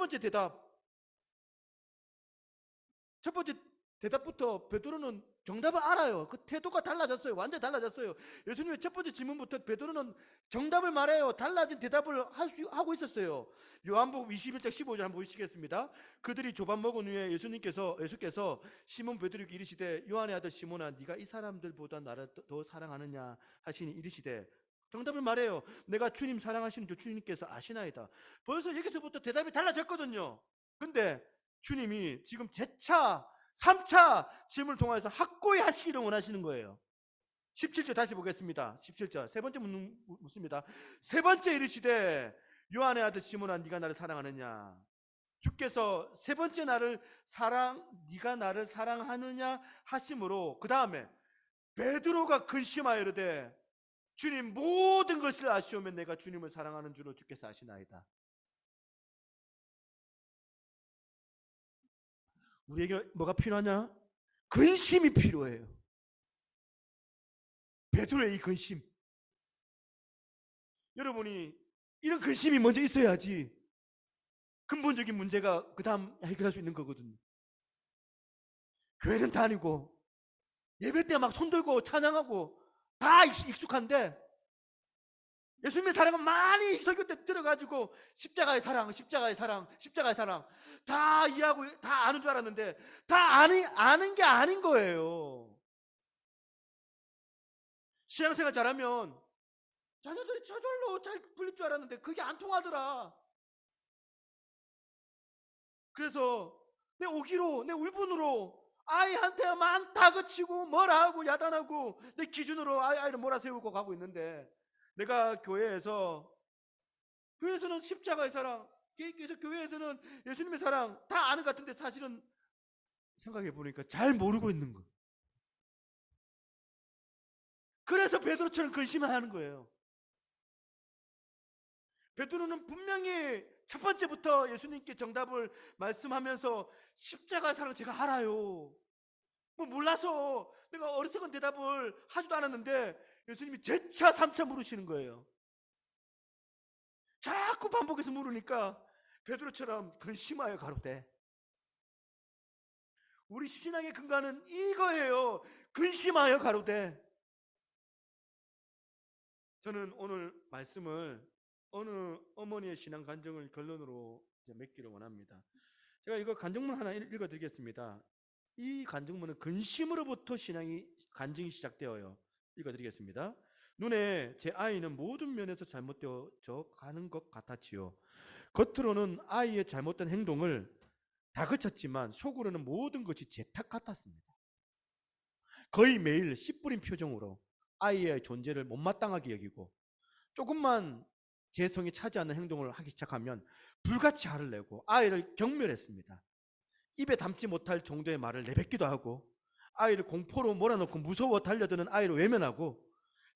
번째 대답부터 베드로는 정답을 알아요. 그 태도가 달라졌어요. 완전히 달라졌어요. 예수님의 첫 번째 질문부터 베드로는 정답을 말해요. 달라진 대답을 하고 있었어요. 요한복음 21장 15절 한번 보시겠습니다. 그들이 조밥 먹은 후에 예수께서 시몬 베드로에게 이르시되 요한의 아들 시몬아 네가 이 사람들보다 나를 더 사랑하느냐 하시니 이르시되, 정답을 말해요. 내가 주님 사랑하시는 줄 주님께서 아시나이다. 벌써 여기서부터 대답이 달라졌거든요. 근데 주님이 지금 재차 3차 질문을 통해서 확고히 하시기를 원하시는 거예요. 17절 다시 보겠습니다. 17절 세 번째 묻습니다. 세 번째 이르시되 요한의 아들 시몬아 네가 나를 사랑하느냐. 주께서 세 번째 네가 나를 사랑하느냐 하심으로 그 다음에 베드로가 근심하여 이르되 주님 모든 것을 아시오면 내가 주님을 사랑하는 줄로 주께서 아시나이다. 우리에게 뭐가 필요하냐? 근심이 필요해요. 베드로의 이 근심. 여러분이 이런 근심이 먼저 있어야지 근본적인 문제가 그 다음 해결할 수 있는 거거든요. 교회는 다니고 예배 때 막 손들고 찬양하고 다 익숙한데 예수님의 사랑은 많이 설교 때 들어가지고 십자가의 사랑, 십자가의 사랑, 십자가의 사랑 다 이해하고 다 아는 줄 알았는데 다 아는 게 아닌 거예요. 신앙생활 잘하면 자녀들이 저절로 잘 풀릴 줄 알았는데 그게 안 통하더라. 그래서 내 오기로 내 울분으로 아이한테만 다그치고 뭐라 하고 야단하고 내 기준으로 아이를 몰아세우고 가고 있는데 내가 교회에서는 십자가의 사랑, 교회에서는 예수님의 사랑 다 아는 것 같은데 사실은 생각해 보니까 잘 모르고 있는 거예요. 그래서 베드로처럼 근심을 하는 거예요. 베드로는 분명히 첫 번째부터 예수님께 정답을 말씀하면서 십자가 사랑 제가 알아요. 뭐 몰라서 내가 어리석은 대답을 하지도 않았는데 예수님이 재차 3차 물으시는 거예요. 자꾸 반복해서 물으니까 베드로처럼 근심하여 가로되. 우리 신앙의 근간은 이거예요. 근심하여 가로되. 저는 오늘 말씀을 어느 어머니의 신앙 간증을 결론으로 맺기를 원합니다. 제가 이거 간증문 하나 읽어드리겠습니다. 이 간증문은 근심으로부터 간증이 시작되어요. 읽어드리겠습니다. 눈에 제 아이는 모든 면에서 잘못되어져 가는 것 같았지요. 겉으로는 아이의 잘못된 행동을 다그쳤지만 속으로는 모든 것이 제 탓 같았습니다. 거의 매일 씨 뿌린 표정으로 아이의 존재를 못마땅하게 여기고 조금만 제 성이 차지 않는 행동을 하기 시작하면 불같이 화를 내고 아이를 경멸했습니다. 입에 담지 못할 정도의 말을 내뱉기도 하고 아이를 공포로 몰아넣고 무서워 달려드는 아이를 외면하고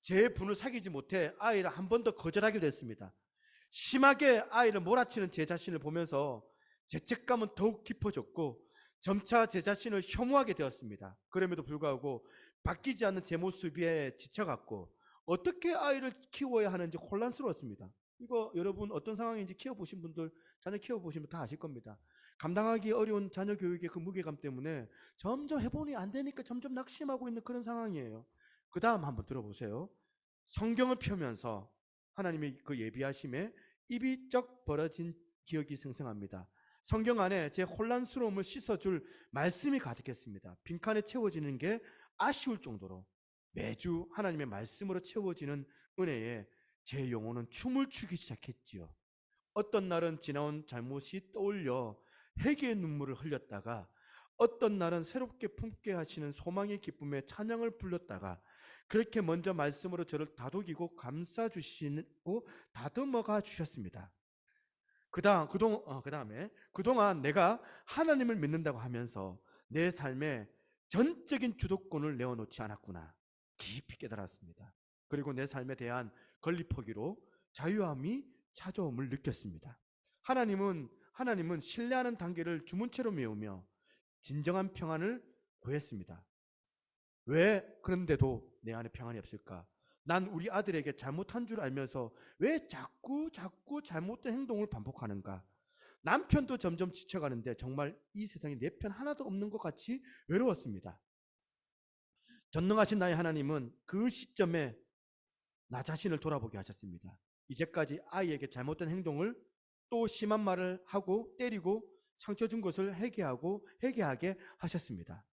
제 분을 사귀지 못해 아이를 한 번 더 거절하기도 했습니다. 심하게 아이를 몰아치는 제 자신을 보면서 죄책감은 더욱 깊어졌고 점차 제 자신을 혐오하게 되었습니다. 그럼에도 불구하고 바뀌지 않는 제 모습에 지쳐갔고 어떻게 아이를 키워야 하는지 혼란스러웠습니다. 이거 여러분 어떤 상황인지 키워보신 분들, 자녀 키워보시면 다 아실 겁니다. 감당하기 어려운 자녀 교육의 그 무게감 때문에 점점 해보니 안 되니까 점점 낙심하고 있는 그런 상황이에요. 그 다음 한번 들어보세요. 성경을 펴면서 하나님의 그 예비하심에 입이 쩍 벌어진 기억이 생생합니다. 성경 안에 제 혼란스러움을 씻어줄 말씀이 가득했습니다. 빈칸에 채워지는 게 아쉬울 정도로 매주 하나님의 말씀으로 채워지는 은혜에 제 영혼은 춤을 추기 시작했지요. 어떤 날은 지나온 잘못이 떠올려 회개의 눈물을 흘렸다가 어떤 날은 새롭게 품게 하시는 소망의 기쁨에 찬양을 불렀다가 그렇게 먼저 말씀으로 저를 다독이고 감싸주시고 다듬어가 주셨습니다. 그동안 내가 하나님을 믿는다고 하면서 내 삶에 전적인 주도권을 내어놓지 않았구나 깊이 깨달았습니다. 그리고 내 삶에 대한 건립포기로 자유함이 찾아옴을 느꼈습니다. 하나님은 신뢰하는 단계를 주문체로 메우며 진정한 평안을 구했습니다. 왜 그런데도 내 안에 평안이 없을까? 난 우리 아들에게 잘못한 줄 알면서 왜 자꾸 잘못된 행동을 반복하는가? 남편도 점점 지쳐가는데 정말 이 세상에 내 편 하나도 없는 것 같이 외로웠습니다. 전능하신 나의 하나님은 그 시점에 나 자신을 돌아보게 하셨습니다. 이제까지 아이에게 잘못된 행동을 또 심한 말을 하고 때리고 상처 준 것을 회개하게 하셨습니다.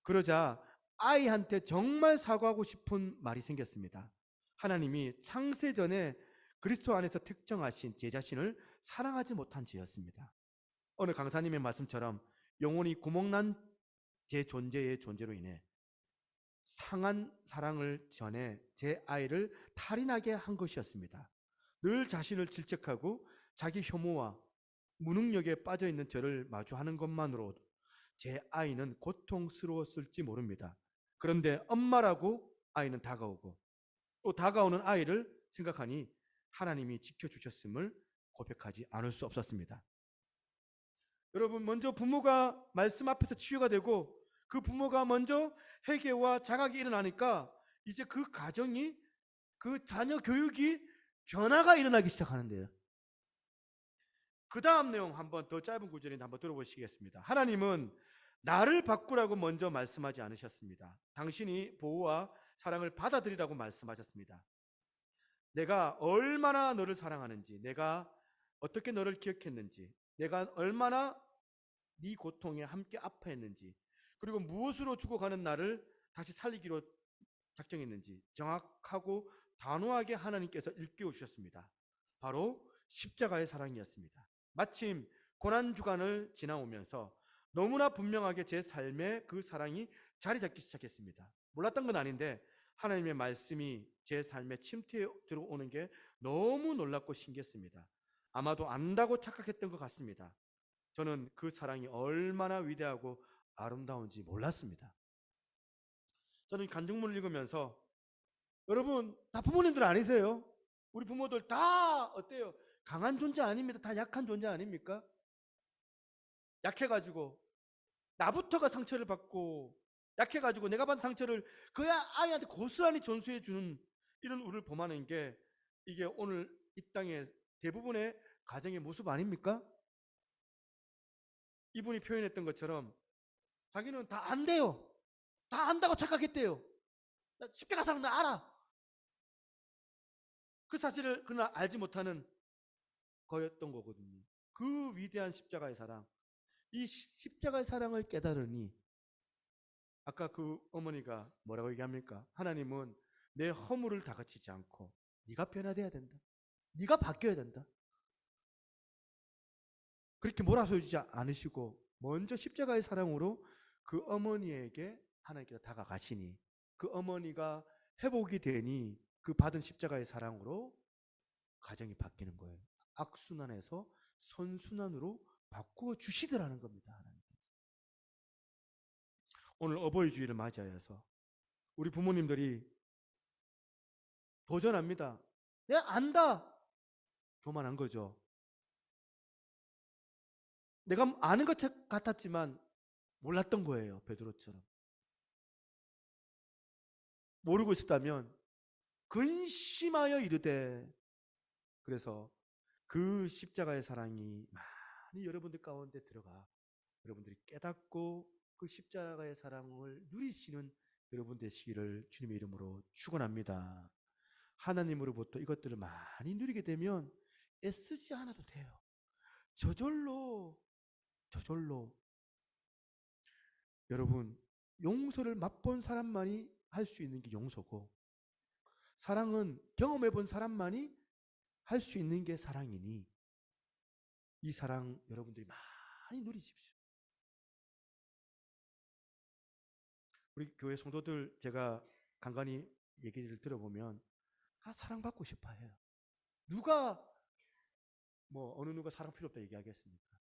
그러자 아이한테 정말 사과하고 싶은 말이 생겼습니다. 하나님이 창세전에 그리스도 안에서 특정하신 제 자신을 사랑하지 못한 죄였습니다. 오늘 강사님의 말씀처럼 영혼이 구멍난 제 존재로 인해 상한 사랑을 전해 제 아이를 탈인하게 한 것이었습니다. 늘 자신을 질책하고 자기 혐오와 무능력에 빠져 있는 저를 마주하는 것만으로 제 아이는 고통스러웠을지 모릅니다. 그런데 엄마라고 아이는 다가오고 또 다가오는 아이를 생각하니 하나님이 지켜주셨음을 고백하지 않을 수 없었습니다. 여러분, 먼저 부모가 말씀 앞에서 치유가 되고 그 부모가 먼저 회개와 자각이 일어나니까 이제 그 가정이, 그 자녀 교육이 변화가 일어나기 시작하는데요. 그 다음 내용 한번 더 짧은 구절인데 한번 들어보시겠습니다. 하나님은 나를 바꾸라고 먼저 말씀하지 않으셨습니다. 당신이 보호와 사랑을 받아들이라고 말씀하셨습니다. 내가 얼마나 너를 사랑하는지, 내가 어떻게 너를 기억했는지, 내가 얼마나 네 고통에 함께 아파했는지, 그리고 무엇으로 죽어가는 나를 다시 살리기로 작정했는지 정확하고 단호하게 하나님께서 일깨워 주셨습니다. 바로 십자가의 사랑이었습니다. 마침 고난주간을 지나오면서 너무나 분명하게 제 삶에 그 사랑이 자리 잡기 시작했습니다. 몰랐던 건 아닌데 하나님의 말씀이 제 삶에 침투해 들어오는 게 너무 놀랍고 신기했습니다. 아마도 안다고 착각했던 것 같습니다. 저는 그 사랑이 얼마나 위대하고 아름다운지 몰랐습니다. 저는 간증문을 읽으면서, 여러분 다 부모님들 아니세요? 우리 부모들 다 어때요? 강한 존재 아닙니다. 다 약한 존재 아닙니까? 약해가지고 나부터가 상처를 받고, 약해가지고 내가 받은 상처를 그 아이한테 고스란히 전수해 주는 이런 우리를 범하는 게, 이게 오늘 이 땅의 대부분의 가정의 모습 아닙니까? 이분이 표현했던 것처럼 자기는 다 안돼요. 다 안다고 착각했대요. 나 십자가 사랑 나 알아. 그 사실을 그날 알지 못하는 거였던 거거든요. 그 위대한 십자가의 사랑, 이 십자가의 사랑을 깨달으니 아까 그 어머니가 뭐라고 얘기합니까? 하나님은 내 허물을 다그치지 않고 네가 변화돼야 된다. 네가 바뀌어야 된다. 그렇게 몰아서주지 않으시고 먼저 십자가의 사랑으로 그 어머니에게 하나님께서 다가가시니 그 어머니가 회복이 되니 그 받은 십자가의 사랑으로 가정이 바뀌는 거예요. 악순환에서 선순환으로 바꾸어 주시더라는 겁니다. 하나님께서. 오늘 어버이 주일을 맞이하여서 우리 부모님들이 도전합니다. 내가 안다. 교만한 거죠. 내가 아는 것 같았지만 몰랐던 거예요. 베드로처럼. 모르고 있었다면 근심하여 이르되, 그래서 그 십자가의 사랑이 많이 여러분들 가운데 들어가 여러분들이 깨닫고 그 십자가의 사랑을 누리시는 여러분 되시기를 주님의 이름으로 축원합니다. 하나님으로부터 이것들을 많이 누리게 되면 애쓰지 않아도 돼요. 저절로 여러분, 용서를 맛본 사람만이 할 수 있는 게 용서고, 사랑은 경험해 본 사람만이 할 수 있는 게 사랑이니 이 사랑 여러분들이 많이 누리십시오. 우리 교회 성도들 제가 간간히 얘기를 들어보면 다 사랑받고 싶어 해요. 누가 어느 누가 사랑 필요 없다 얘기하겠습니까?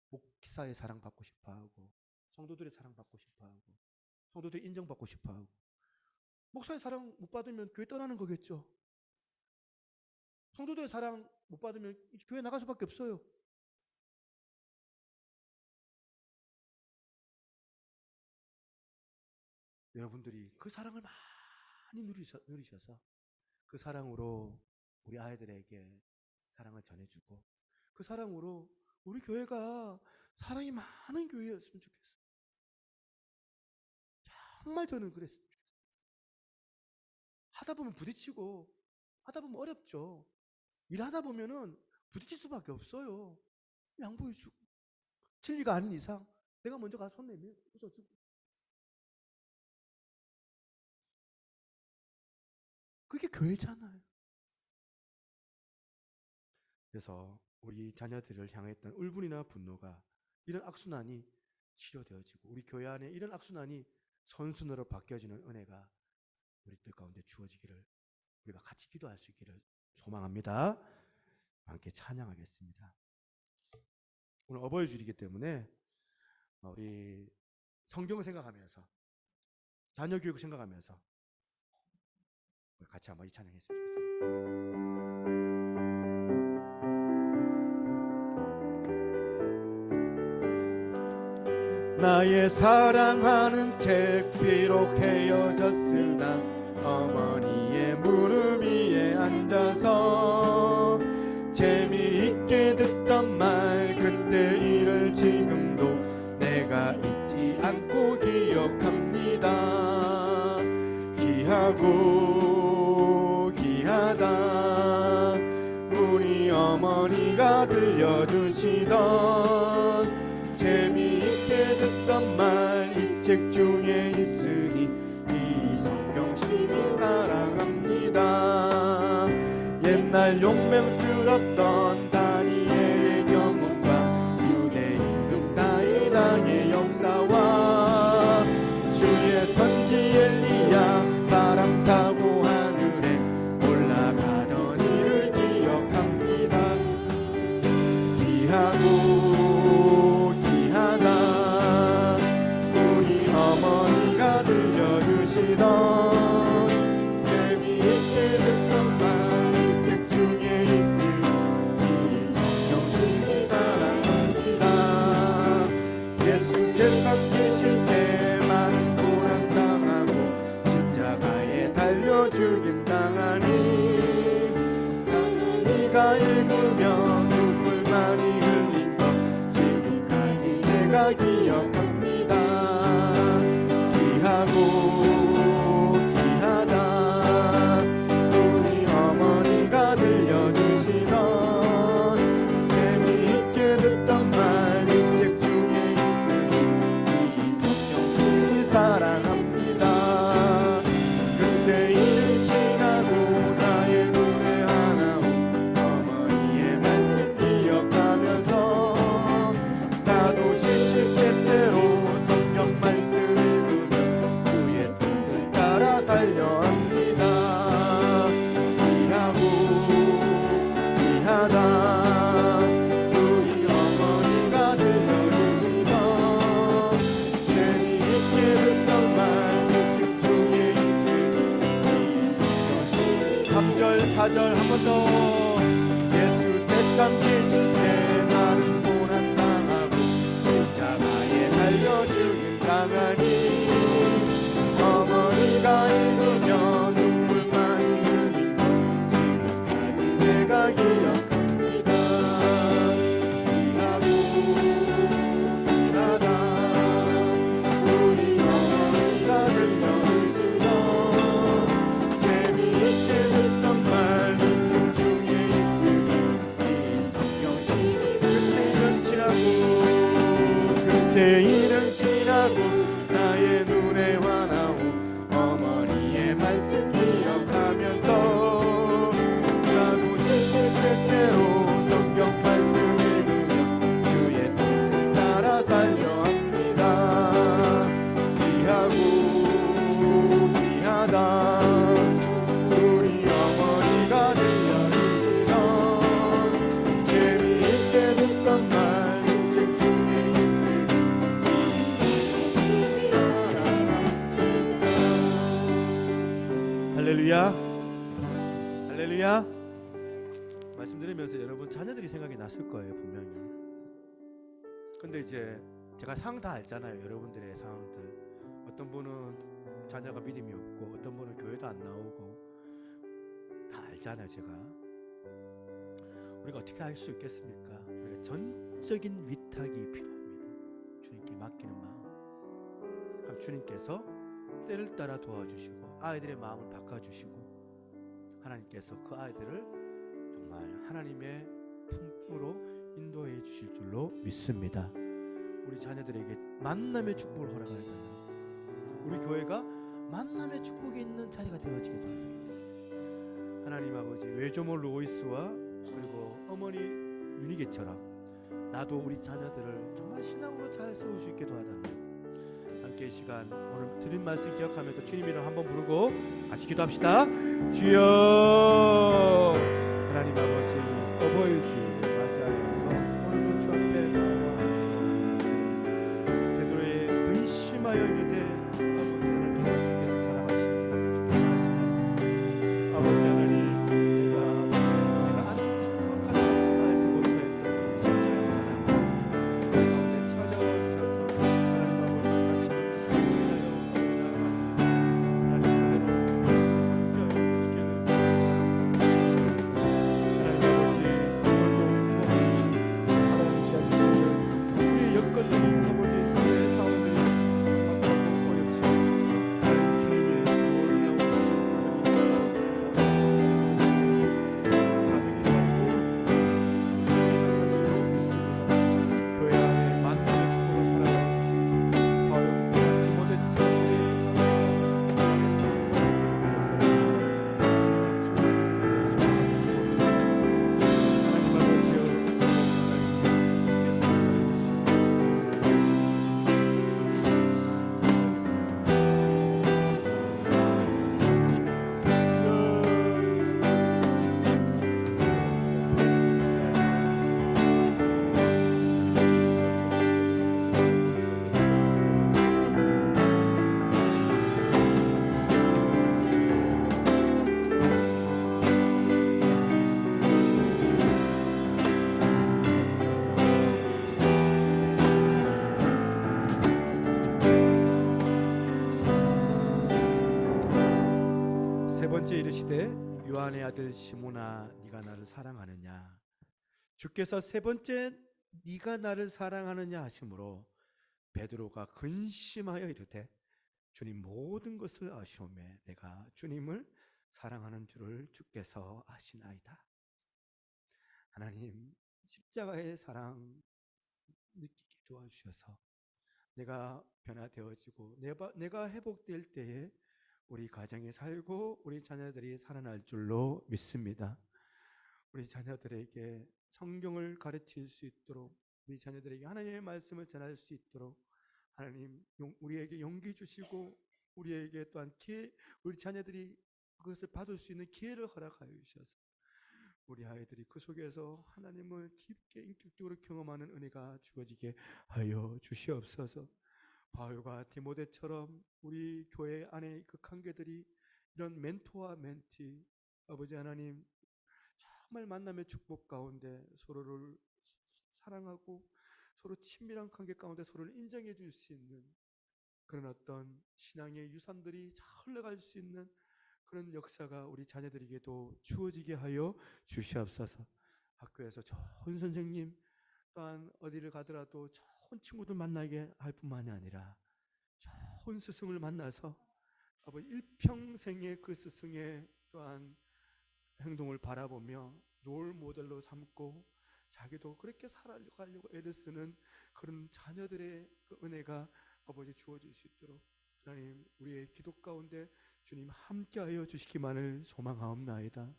목사의 사랑받고 싶어 하고, 성도들의 사랑받고 싶어 하고, 성도들이 인정받고 싶어 하고, 목사의 사랑 못 받으면 교회 떠나는 거겠죠. 성도들의 사랑 못 받으면 교회 나갈 수밖에 없어요. 여러분들이 그 사랑을 많이 누리셔서 그 사랑으로 우리 아이들에게 사랑을 전해주고, 그 사랑으로 우리 교회가 사랑이 많은 교회였으면 좋겠어요. 정말 저는 그랬으면 좋겠어요. 하다 보면 부딪히고 하다 보면 어렵죠. 일하다 보면은 부딪힐 수밖에 없어요. 양보해주고, 진리가 아닌 이상 내가 먼저 가서 손 내면 웃어주고. 그게 교회잖아요. 그래서 우리 자녀들을 향했던 울분이나 분노가, 이런 악순환이 치료되어지고 우리 교회 안에 이런 악순환이 선순으로 바뀌어지는 은혜가 우리들 가운데 주어지기를, 우리가 같이 기도할 수 있기를 소망합니다. 함께 찬양하겠습니다. 오늘 어버이 주일이기 때문에 우리 성경을 생각하면서 자녀 교육을 생각하면서 같이 한번 이 찬양했으면 좋겠습니다. 나의 사랑하는 책 비록 헤어졌으나 어머니의 무릎 위에 앉아서 재미있게 듣던 말 그때 일을 지금도 내가 잊지 않고 기억합니다. 귀하고 귀하다 우리 어머니가 들려주시던 재미있게 듣던 말 이 책 중에 있으니 이 성경 심히 사랑합니다. 옛날 용맹스럽던 다니엘의 경험과 유대 임금 다윗왕의 역사와 주의 선지 엘리야 바람 타고 하늘에 올라가던 일을 기억합니다. 귀하고 귀하다 우리 어머니가 들려주시던 재미있게 듣던 말 이 책 중에 있으니 이 성경 심히 사랑합니다. 예수 세상 계실 때 많은 고난 당하고 십자가에 달려 죽임 당하니 네가 읽으면 눈물 많이 흘린 것 지금까지 내가 기억합니다. 귀하고 귀하다 우리 어머니가 들려주시던 재미있게 듣던 말 이 책 중에 있으니 이 성경 심히 사랑합니다. 근데 일이 지나고 나의 눈에 하나온 어머니의 말씀 기억하면서 나도 시시때때로 성경 말씀 읽으며 주의 뜻을 따라 살려 합니다. 귀하고 귀하다 우리 어머니가 들려주시던 재미있게 듣던 말 이 책 중에 있으니 이 성경 3절 4절 한 번 더 예수 세상 계실 때 많은 고난 당하고 십자가에 달려 죽임 당하니 어머니가 읽으며 눈물 많이 흘린 것 지금까지 내가 기억합니다. 귀하고 귀하다 우리 어머니가 들려주시던 재미있게 듣던 말 이 책 중에 있으니 이 성경 심히 그때 일은 지나고 나의 눈에 환하오 어머니의 말씀 기억하면서 나도 시시때때로 성경 말씀 읽으며 주의 뜻을 따라 살려 합니다. 귀하고 귀하다 우리 어머니가 들려주시던 재미있게 듣던 말 이 책 중에 있으니 할렐루야 할렐루야 말씀드리면서 여러분 자녀들이 생각이 났을 거예요 분명히. 근데 이제 제가 상황 다 알잖아요. 여러분들의 상황들 어떤 분은 자녀가 믿음이 없고 어떤 분은 교회도 안 나오고 다 알잖아요. 제가 우리가 어떻게 할 수 있겠습니까? 우리가 전적인 위탁이 필요합니다. 주님께 맡기는 마음. 그럼 주님께서 때를 따라 도와주시고 아이들의 마음을 바꿔주시고 하나님께서 그 아이들을 정말 하나님의 품으로 인도해 주실 줄로 믿습니다. 우리 자녀들에게 만남의 축복을 허락하여달라. 우리 교회가 만남의 축복이 있는 자리가 되어지게 도와달라. 하나님 아버지 외조모 로이스와 그리고 어머니 윤희계처럼 나도 우리 자녀들을 정말 신앙으로 잘 세울 수 있게 도와달라. 함께 이 시간 오늘 드린 말씀 기억하면서 주님 이름 한번 부르고 같이 기도합시다. 주여 하나님 아버지 어버이 주일 맞이하여서 오늘도 주 앞에 나와 번째 이르시되 요한의 아들 시몬아 네가 나를 사랑하느냐. 주께서 세 번째 네가 나를 사랑하느냐 하심으로 베드로가 근심하여 이르되 주님 모든 것을 아시오매 내가 주님을 사랑하는 줄을 주께서 아시나이다. 하나님 십자가의 사랑 느끼게 도와주셔서 내가 변화되어지고 내가 회복될 때에 우리 가정이 살고 우리 자녀들이 살아날 줄로 믿습니다. 우리 자녀들에게 성경을 가르칠 수 있도록, 우리 자녀들에게 하나님의 말씀을 전할 수 있도록 하나님 우리에게 용기 주시고 우리에게 또한 우리 자녀들이 그것을 받을 수 있는 기회를 허락하여 주셔서 우리 아이들이 그 속에서 하나님을 깊게 인격적으로 경험하는 은혜가 주어지게 하여 주시옵소서. 바울과 디모데처럼 우리 교회 안에 그 관계들이 이런 멘토와 멘티, 아버지 하나님 정말 만남의 축복 가운데 서로를 사랑하고 서로 친밀한 관계 가운데 서로를 인정해 줄 수 있는 그런 어떤 신앙의 유산들이 잘 흘러갈 수 있는 그런 역사가 우리 자녀들에게도 주어지게 하여 주시옵소서. 학교에서 좋은 선생님 또한 어디를 가더라도 좋은 친구들 만나게 할 뿐만이 아니라 좋은 스승을 만나서 아버지 일평생의 그 스승의 또한 행동을 바라보며 롤 모델로 삼고 자기도 그렇게 살아가려고 애를 쓰는 그런 자녀들의 그 은혜가 아버지 주어질 수 있도록 하나님 우리의 기도 가운데 주님 함께하여 주시기만을 소망하옵나이다.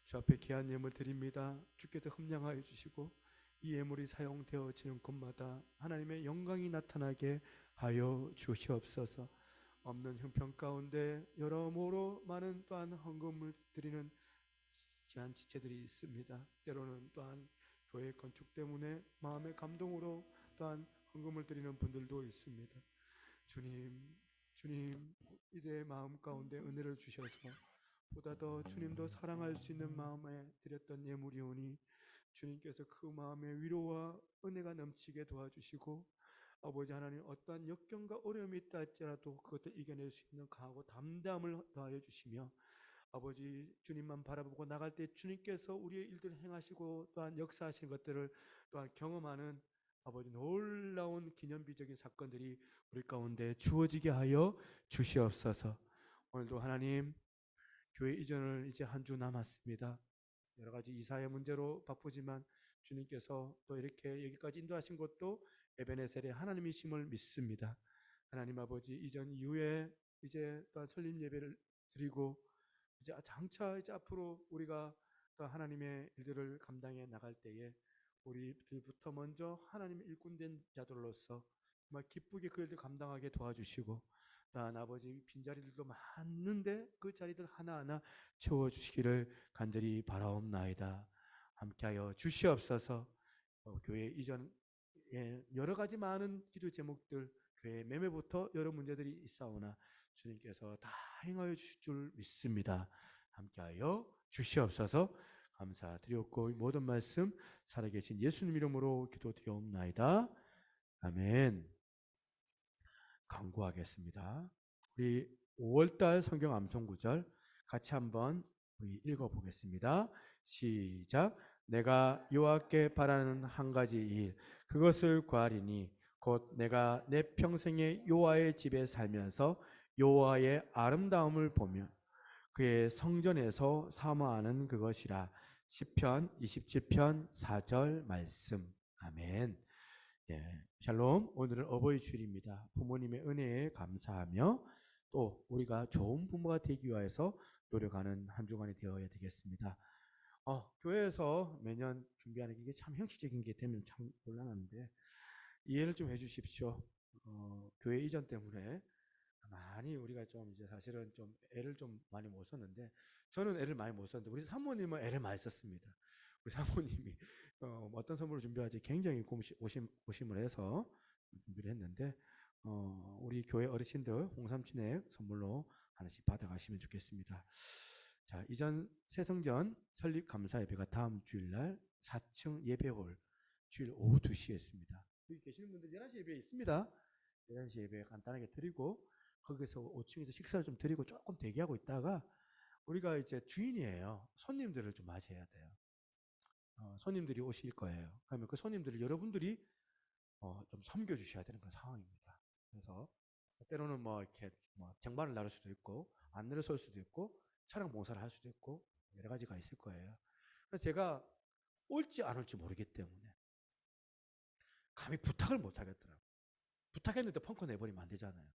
주 앞에 귀한 예물 드립니다. 주께서 흠량하여 주시고 이 예물이 사용되어지는 곳마다 하나님의 영광이 나타나게 하여 주시옵소서. 없는 형편 가운데 여러모로 많은 또한 헌금을 드리는 귀한 지체들이 있습니다. 때로는 또한 교회 건축 때문에 마음의 감동으로 또한 헌금을 드리는 분들도 있습니다. 주님 이들의 마음 가운데 은혜를 주셔서 보다 더 주님도 사랑할 수 있는 마음에 드렸던 예물이오니 주님께서 그 마음의 위로와 은혜가 넘치게 도와주시고 아버지 하나님 어떠한 역경과 어려움이 있다 할지라도 그것을 이겨낼 수 있는 강하고 담대함을 더하여 주시며 아버지 주님만 바라보고 나갈 때 주님께서 우리의 일들을 행하시고 또한 역사하신 것들을 또한 경험하는 아버지 놀라운 기념비적인 사건들이 우리 가운데 주어지게 하여 주시옵소서. 오늘도 하나님 교회 이전을 이제 한 주 남았습니다. 여러 가지 이사의 문제로 바쁘지만 주님께서 또 이렇게 여기까지 인도하신 것도 에베네셀의 하나님이심을 믿습니다. 하나님 아버지 이전 이후에 이제 또 설립 예배를 드리고 이제 장차 이제 앞으로 우리가 또 하나님의 일들을 감당해 나갈 때에 우리들부터 먼저 하나님의 일꾼된 자들로서 정말 기쁘게 그 일들 감당하게 도와주시고 또한 아버지 빈자리들도 많은데 그 자리들 하나하나 채워주시기를 간절히 바라옵나이다. 함께하여 주시옵소서. 교회 이전에 여러 가지 많은 기도 제목들 교회 매매부터 여러 문제들이 있사오나 주님께서 다 행하여 주실 줄 믿습니다. 함께하여 주시옵소서. 감사드렸고 모든 말씀 살아계신 예수님 이름으로 기도드리옵나이다. 아멘. 강구하겠습니다. 우리 5월달 성경 암송 구절 같이 한번 우리 읽어보겠습니다. 시작. 내가 여호와께 바라는 한 가지 일 그것을 구하리니 곧 내가 내 평생에 여호와의 집에 살면서 여호와의 아름다움을 보며 그의 성전에서 사모하는 그것이라. 시편 27편 4절 말씀. 아멘. 예, 샬롬. 오늘은 어버이 주일입니다. 부모님의 은혜에 감사하며 또 우리가 좋은 부모가 되기 위해서 노력하는 한 주간이 되어야 되겠습니다. 교회에서 매년 준비하는 게 참 형식적인 게 되면 참 곤란한데 이해를 좀 해주십시오. 교회 이전 때문에 많이 우리가 좀 이제 사실은 좀 애를 좀 많이 못 썼는데 저는 애를 많이 못 썼는데 우리 사모님은 애를 많이 썼습니다. 우리 사모님이 어떤 선물을 준비할지 굉장히 고심을 해서 준비를 했는데 우리 교회 어르신들 홍삼진액 선물로 하나씩 받아가시면 좋겠습니다. 자, 이전 새성전 설립 감사 예배가 다음 주일날 4층 예배홀 주일 오후 2시에 있습니다. 여기 계시는 분들 11시 예배 있습니다. 11시 예배 간단하게 드리고 거기서 5층에서 식사를 좀 드리고 조금 대기하고 있다가 우리가 이제 주인이에요. 손님들을 좀 맞이해야 돼요. 손님들이 오실 거예요. 그러면 그 손님들을 여러분들이 좀 섬겨주셔야 되는 그런 상황입니다. 그래서 때로는 뭐 이렇게 뭐 정반을 나를 수도 있고 안 내려설 수도 있고 차량 봉사를 할 수도 있고 여러 가지가 있을 거예요. 그래서 제가 올지 안 올지 모르기 때문에 감히 부탁을 못 하겠더라고요. 부탁했는데 펑크 내버리면 안 되잖아요.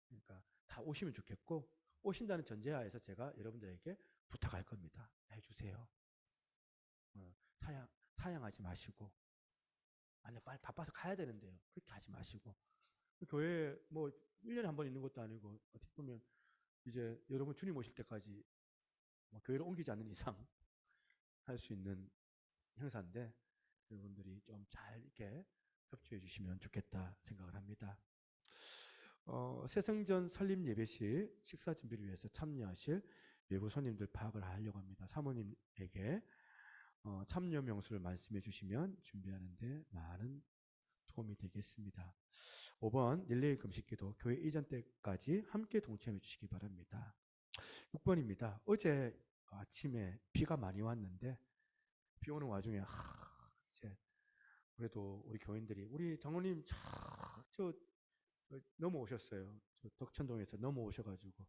그러니까 다 오시면 좋겠고 오신다는 전제하에서 제가 여러분들에게 부탁할 겁니다. 해주세요. 사양하지 마시고 아니 빨리 바빠서 가야 되는데요. 그렇게 하지 마시고 교회에 뭐 1년에 한 번 있는 것도 아니고 어떻게 보면 이제 여러분 주님 오실 때까지 뭐 교회를 옮기지 않는 이상 할 수 있는 행사인데 여러분들이 좀 잘 이렇게 협조해 주시면 좋겠다 생각을 합니다. 새성전 설립 예배 시 식사 준비를 위해서 참여하실 외부 손님들 파악을 하려고 합니다. 사모님에게 참여 명수를 말씀해 주시면 준비하는데 많은 도움이 되겠습니다. 5번 릴레이 금식기도 교회 이전 때까지 함께 동참해 주시기 바랍니다. 6번입니다. 어제 아침에 비가 많이 왔는데 비 오는 와중에 이제 그래도 우리 교인들이 우리 장로님 저 넘어오셨어요. 저 덕천동에서 넘어오셔가지고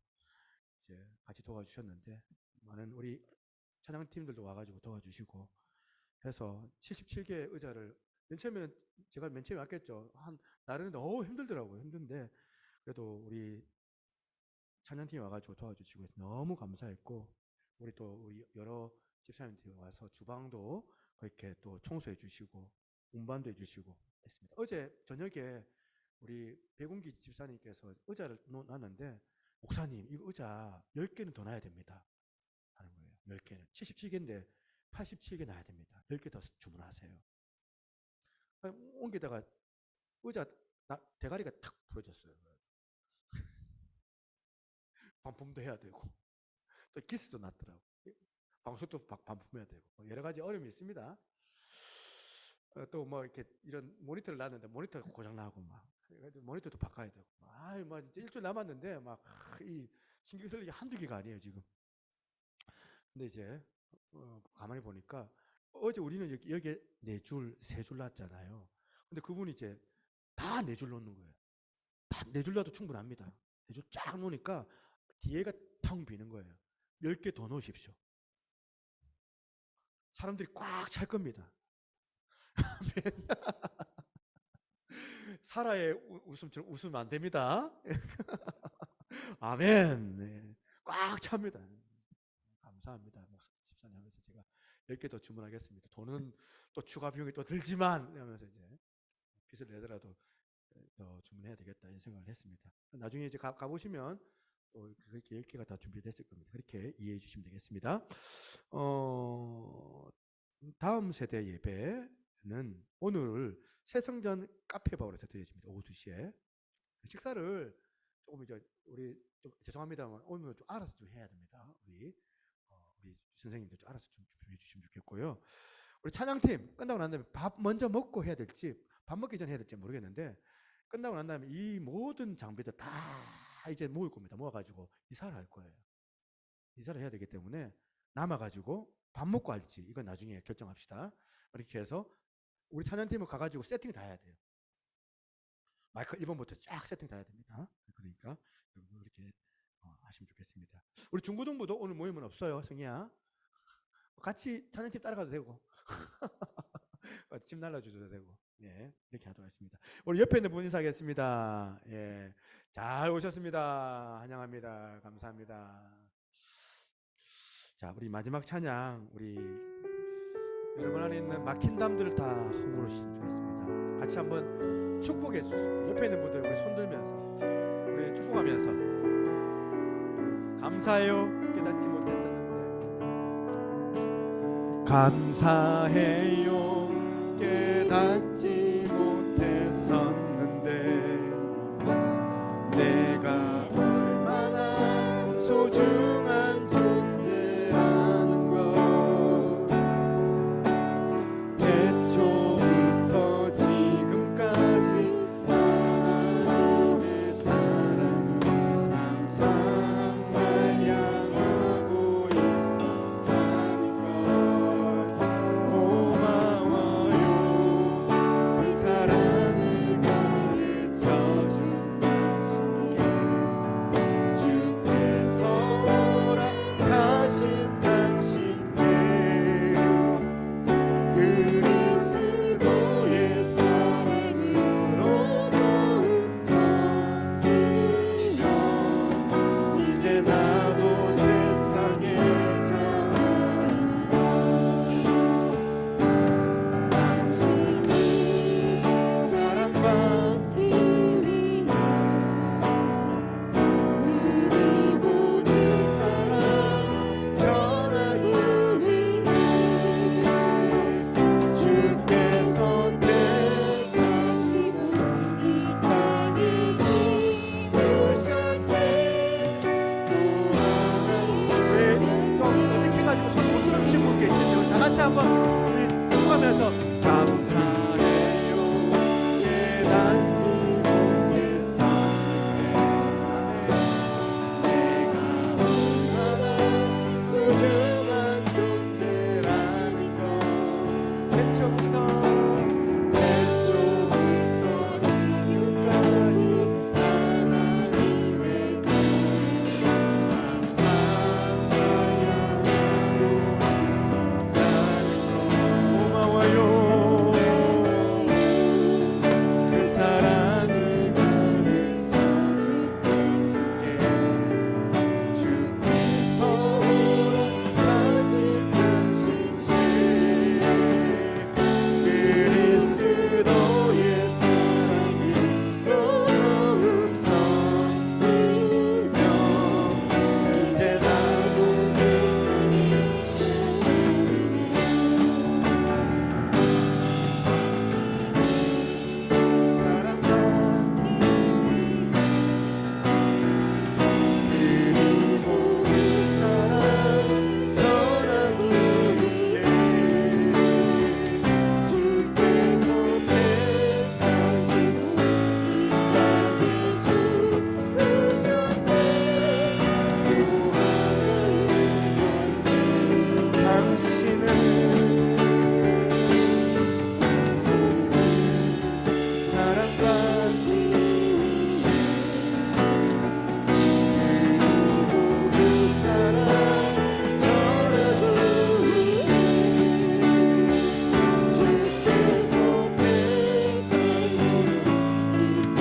이제 같이 도와주셨는데 많은 우리 찬양팀들도 와가지고 도와주시고 해서 77개 의자를 맨 처음에는 제가 맨 처음에 왔겠죠. 나르는데 힘들더라고요. 힘든데 그래도 우리 찬양팀이 와가지고 도와주시고 너무 감사했고 우리 또 우리 여러 집사님들이 와서 주방도 그렇게 또 청소해 주시고 운반도 해주시고 했습니다. 어제 저녁에 우리 백운기 집사님께서 의자를 놨는데 목사님 이거 의자 10개는 더 놔야 됩니다 하는 거예요. 10개는 77개인데 87개 놔야 됩니다. 10개 더 주문하세요. 옮기다가 의자 대가리가 탁 부러졌어요. 반품도 해야 되고 또 기스도 났더라고. 방석도 반품해야 되고 여러 가지 어려움이 있습니다. 또 뭐 이렇게 이런 모니터를 놨는데 모니터가 고장 나고 막 모니터도 바꿔야 되고 막 이제 일주일 남았는데 막 이 신경 쓸 일이 한두 개가 아니에요 지금. 근데 이제 가만히 보니까 어제 우리는 여기에 4줄, 3줄 놨잖아요. 근데 그분이 이제 다 4줄 놓는 거예요. 다 4줄 놔도 충분합니다. 4줄 쫙 놓으니까 뒤에가 텅 비는 거예요. 10개 더 놓으십시오. 사람들이 꽉 찰 겁니다. 사라의 웃음처럼 웃으면 안 됩니다. 아멘. 네. 꽉 찹니다. 감사합니다. 집사님 하면서 제가 10개 더 주문하겠습니다. 돈은 또 추가 비용이 또 들지만 하면서 이제 빚을 내더라도 더 주문해야 되겠다 이런 생각을 했습니다. 나중에 이제 가보시면 또 그렇게 10개가 다 준비됐을 겁니다. 그렇게 이해해 주시면 되겠습니다. 다음 세대 예배는 오늘 새성전 카페바울에서 드려집니다. 오후 2시에 식사를 조금 이제 우리 좀 죄송합니다만 오늘 좀 알아서 좀 해야 됩니다. 우리 선생님들 좀 알아서 좀 준비해 주시면 좋겠고요. 우리 찬양팀 끝나고 난 다음에 밥 먼저 먹고 해야 될지 밥 먹기 전에 해야 될지 모르겠는데 끝나고 난 다음에 이 모든 장비들 다 이제 모을 겁니다. 모아가지고 이사를 할 거예요. 이사를 해야 되기 때문에 남아가지고 밥 먹고 할지 이건 나중에 결정합시다. 이렇게 해서 우리 찬양팀은 가가지고 세팅 다 해야 돼요. 마이크 1번부터 쫙 세팅 다 해야 됩니다. 그러니까 여러분 이렇게 하시면 좋겠습니다. 우리 중고등부도 오늘 모임은 없어요. 승희야 같이 찬양팀 따라가도 되고 집 날라주셔도 되고 예, 이렇게 하도록 하겠습니다. 우리 옆에 있는 분 인사하겠습니다. 예, 잘 오셨습니다. 환영합니다. 감사합니다. 자, 우리 마지막 찬양 우리 여러분 안에 있는 막힌 담들을 다 허물으시면 좋겠습니다. 같이 한번 축복해 주십시오. 옆에 있는 분들 우리 손 들면서 우리 축복하면서 감사해요. 깨닫지 못했었는데 감사해요. 깨닫지 못했었는데 내가 얼마나 소중한 존재라는 걸 태초부터 지금까지 하나님의 사랑은 항상 날 향한 그리스도의 사랑으로 더욱 섬기며 이제 나도 세상에 당신이 사랑받기 위해 그리고 그 사랑 전하기 위해 주께서 택하시고 이 땅에 심으셨네. 또 하나의 좀 어색해가지고 손 못 들으신 분 계시는데 다 같이 한번 우리 축복하면서 감사해요 예단스럽게 내가 얼마나 소중한 존재라는 걸 태초부터 지금까지 하나님의 고마워요. 그 사랑을 가득 차줄게 주께서 허락하신 당신께 그리스도의 사랑을 더욱 섬기며 이제 나도 세상에 사랑받기 그리고 그 사랑 전하기 위해 주께서 택하시고 이 땅에 심으셨네. 또 하나의 당신은 사랑받기 위해 그리고 그 사랑 전하기 위해 주께서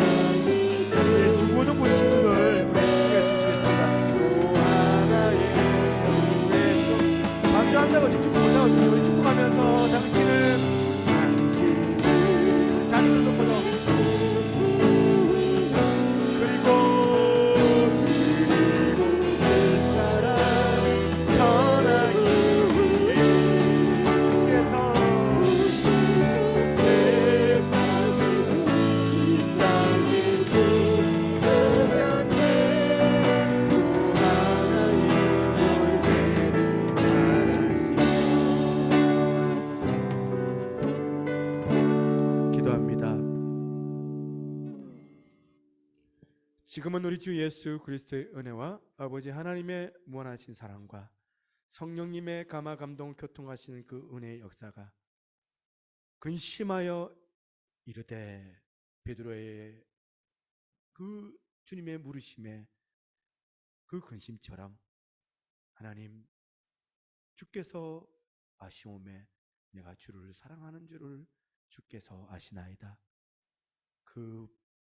택하시고 중고등 보신 분들 주겠습니다. 또 하나의 반주한다고 축복 못하고 우리 축복하면서 당신은 자녀를 높여서 그리고 그 사랑 전하기 위해 주께서 택하시고 이 땅에 심으셨네. 또 하나의 열매를 기도합니다. 지금은 우리 주 예수 그리스도의 은혜와 아버지 하나님의 무한하신 사랑과 성령님의 감화 감동 교통하시는 그 은혜의 역사가 근심하여 이르되 베드로의 그 주님의 물으심에 그 근심처럼 하나님 주께서 아시오매 내가 주를 사랑하는 줄을 주께서 아시나이다. 그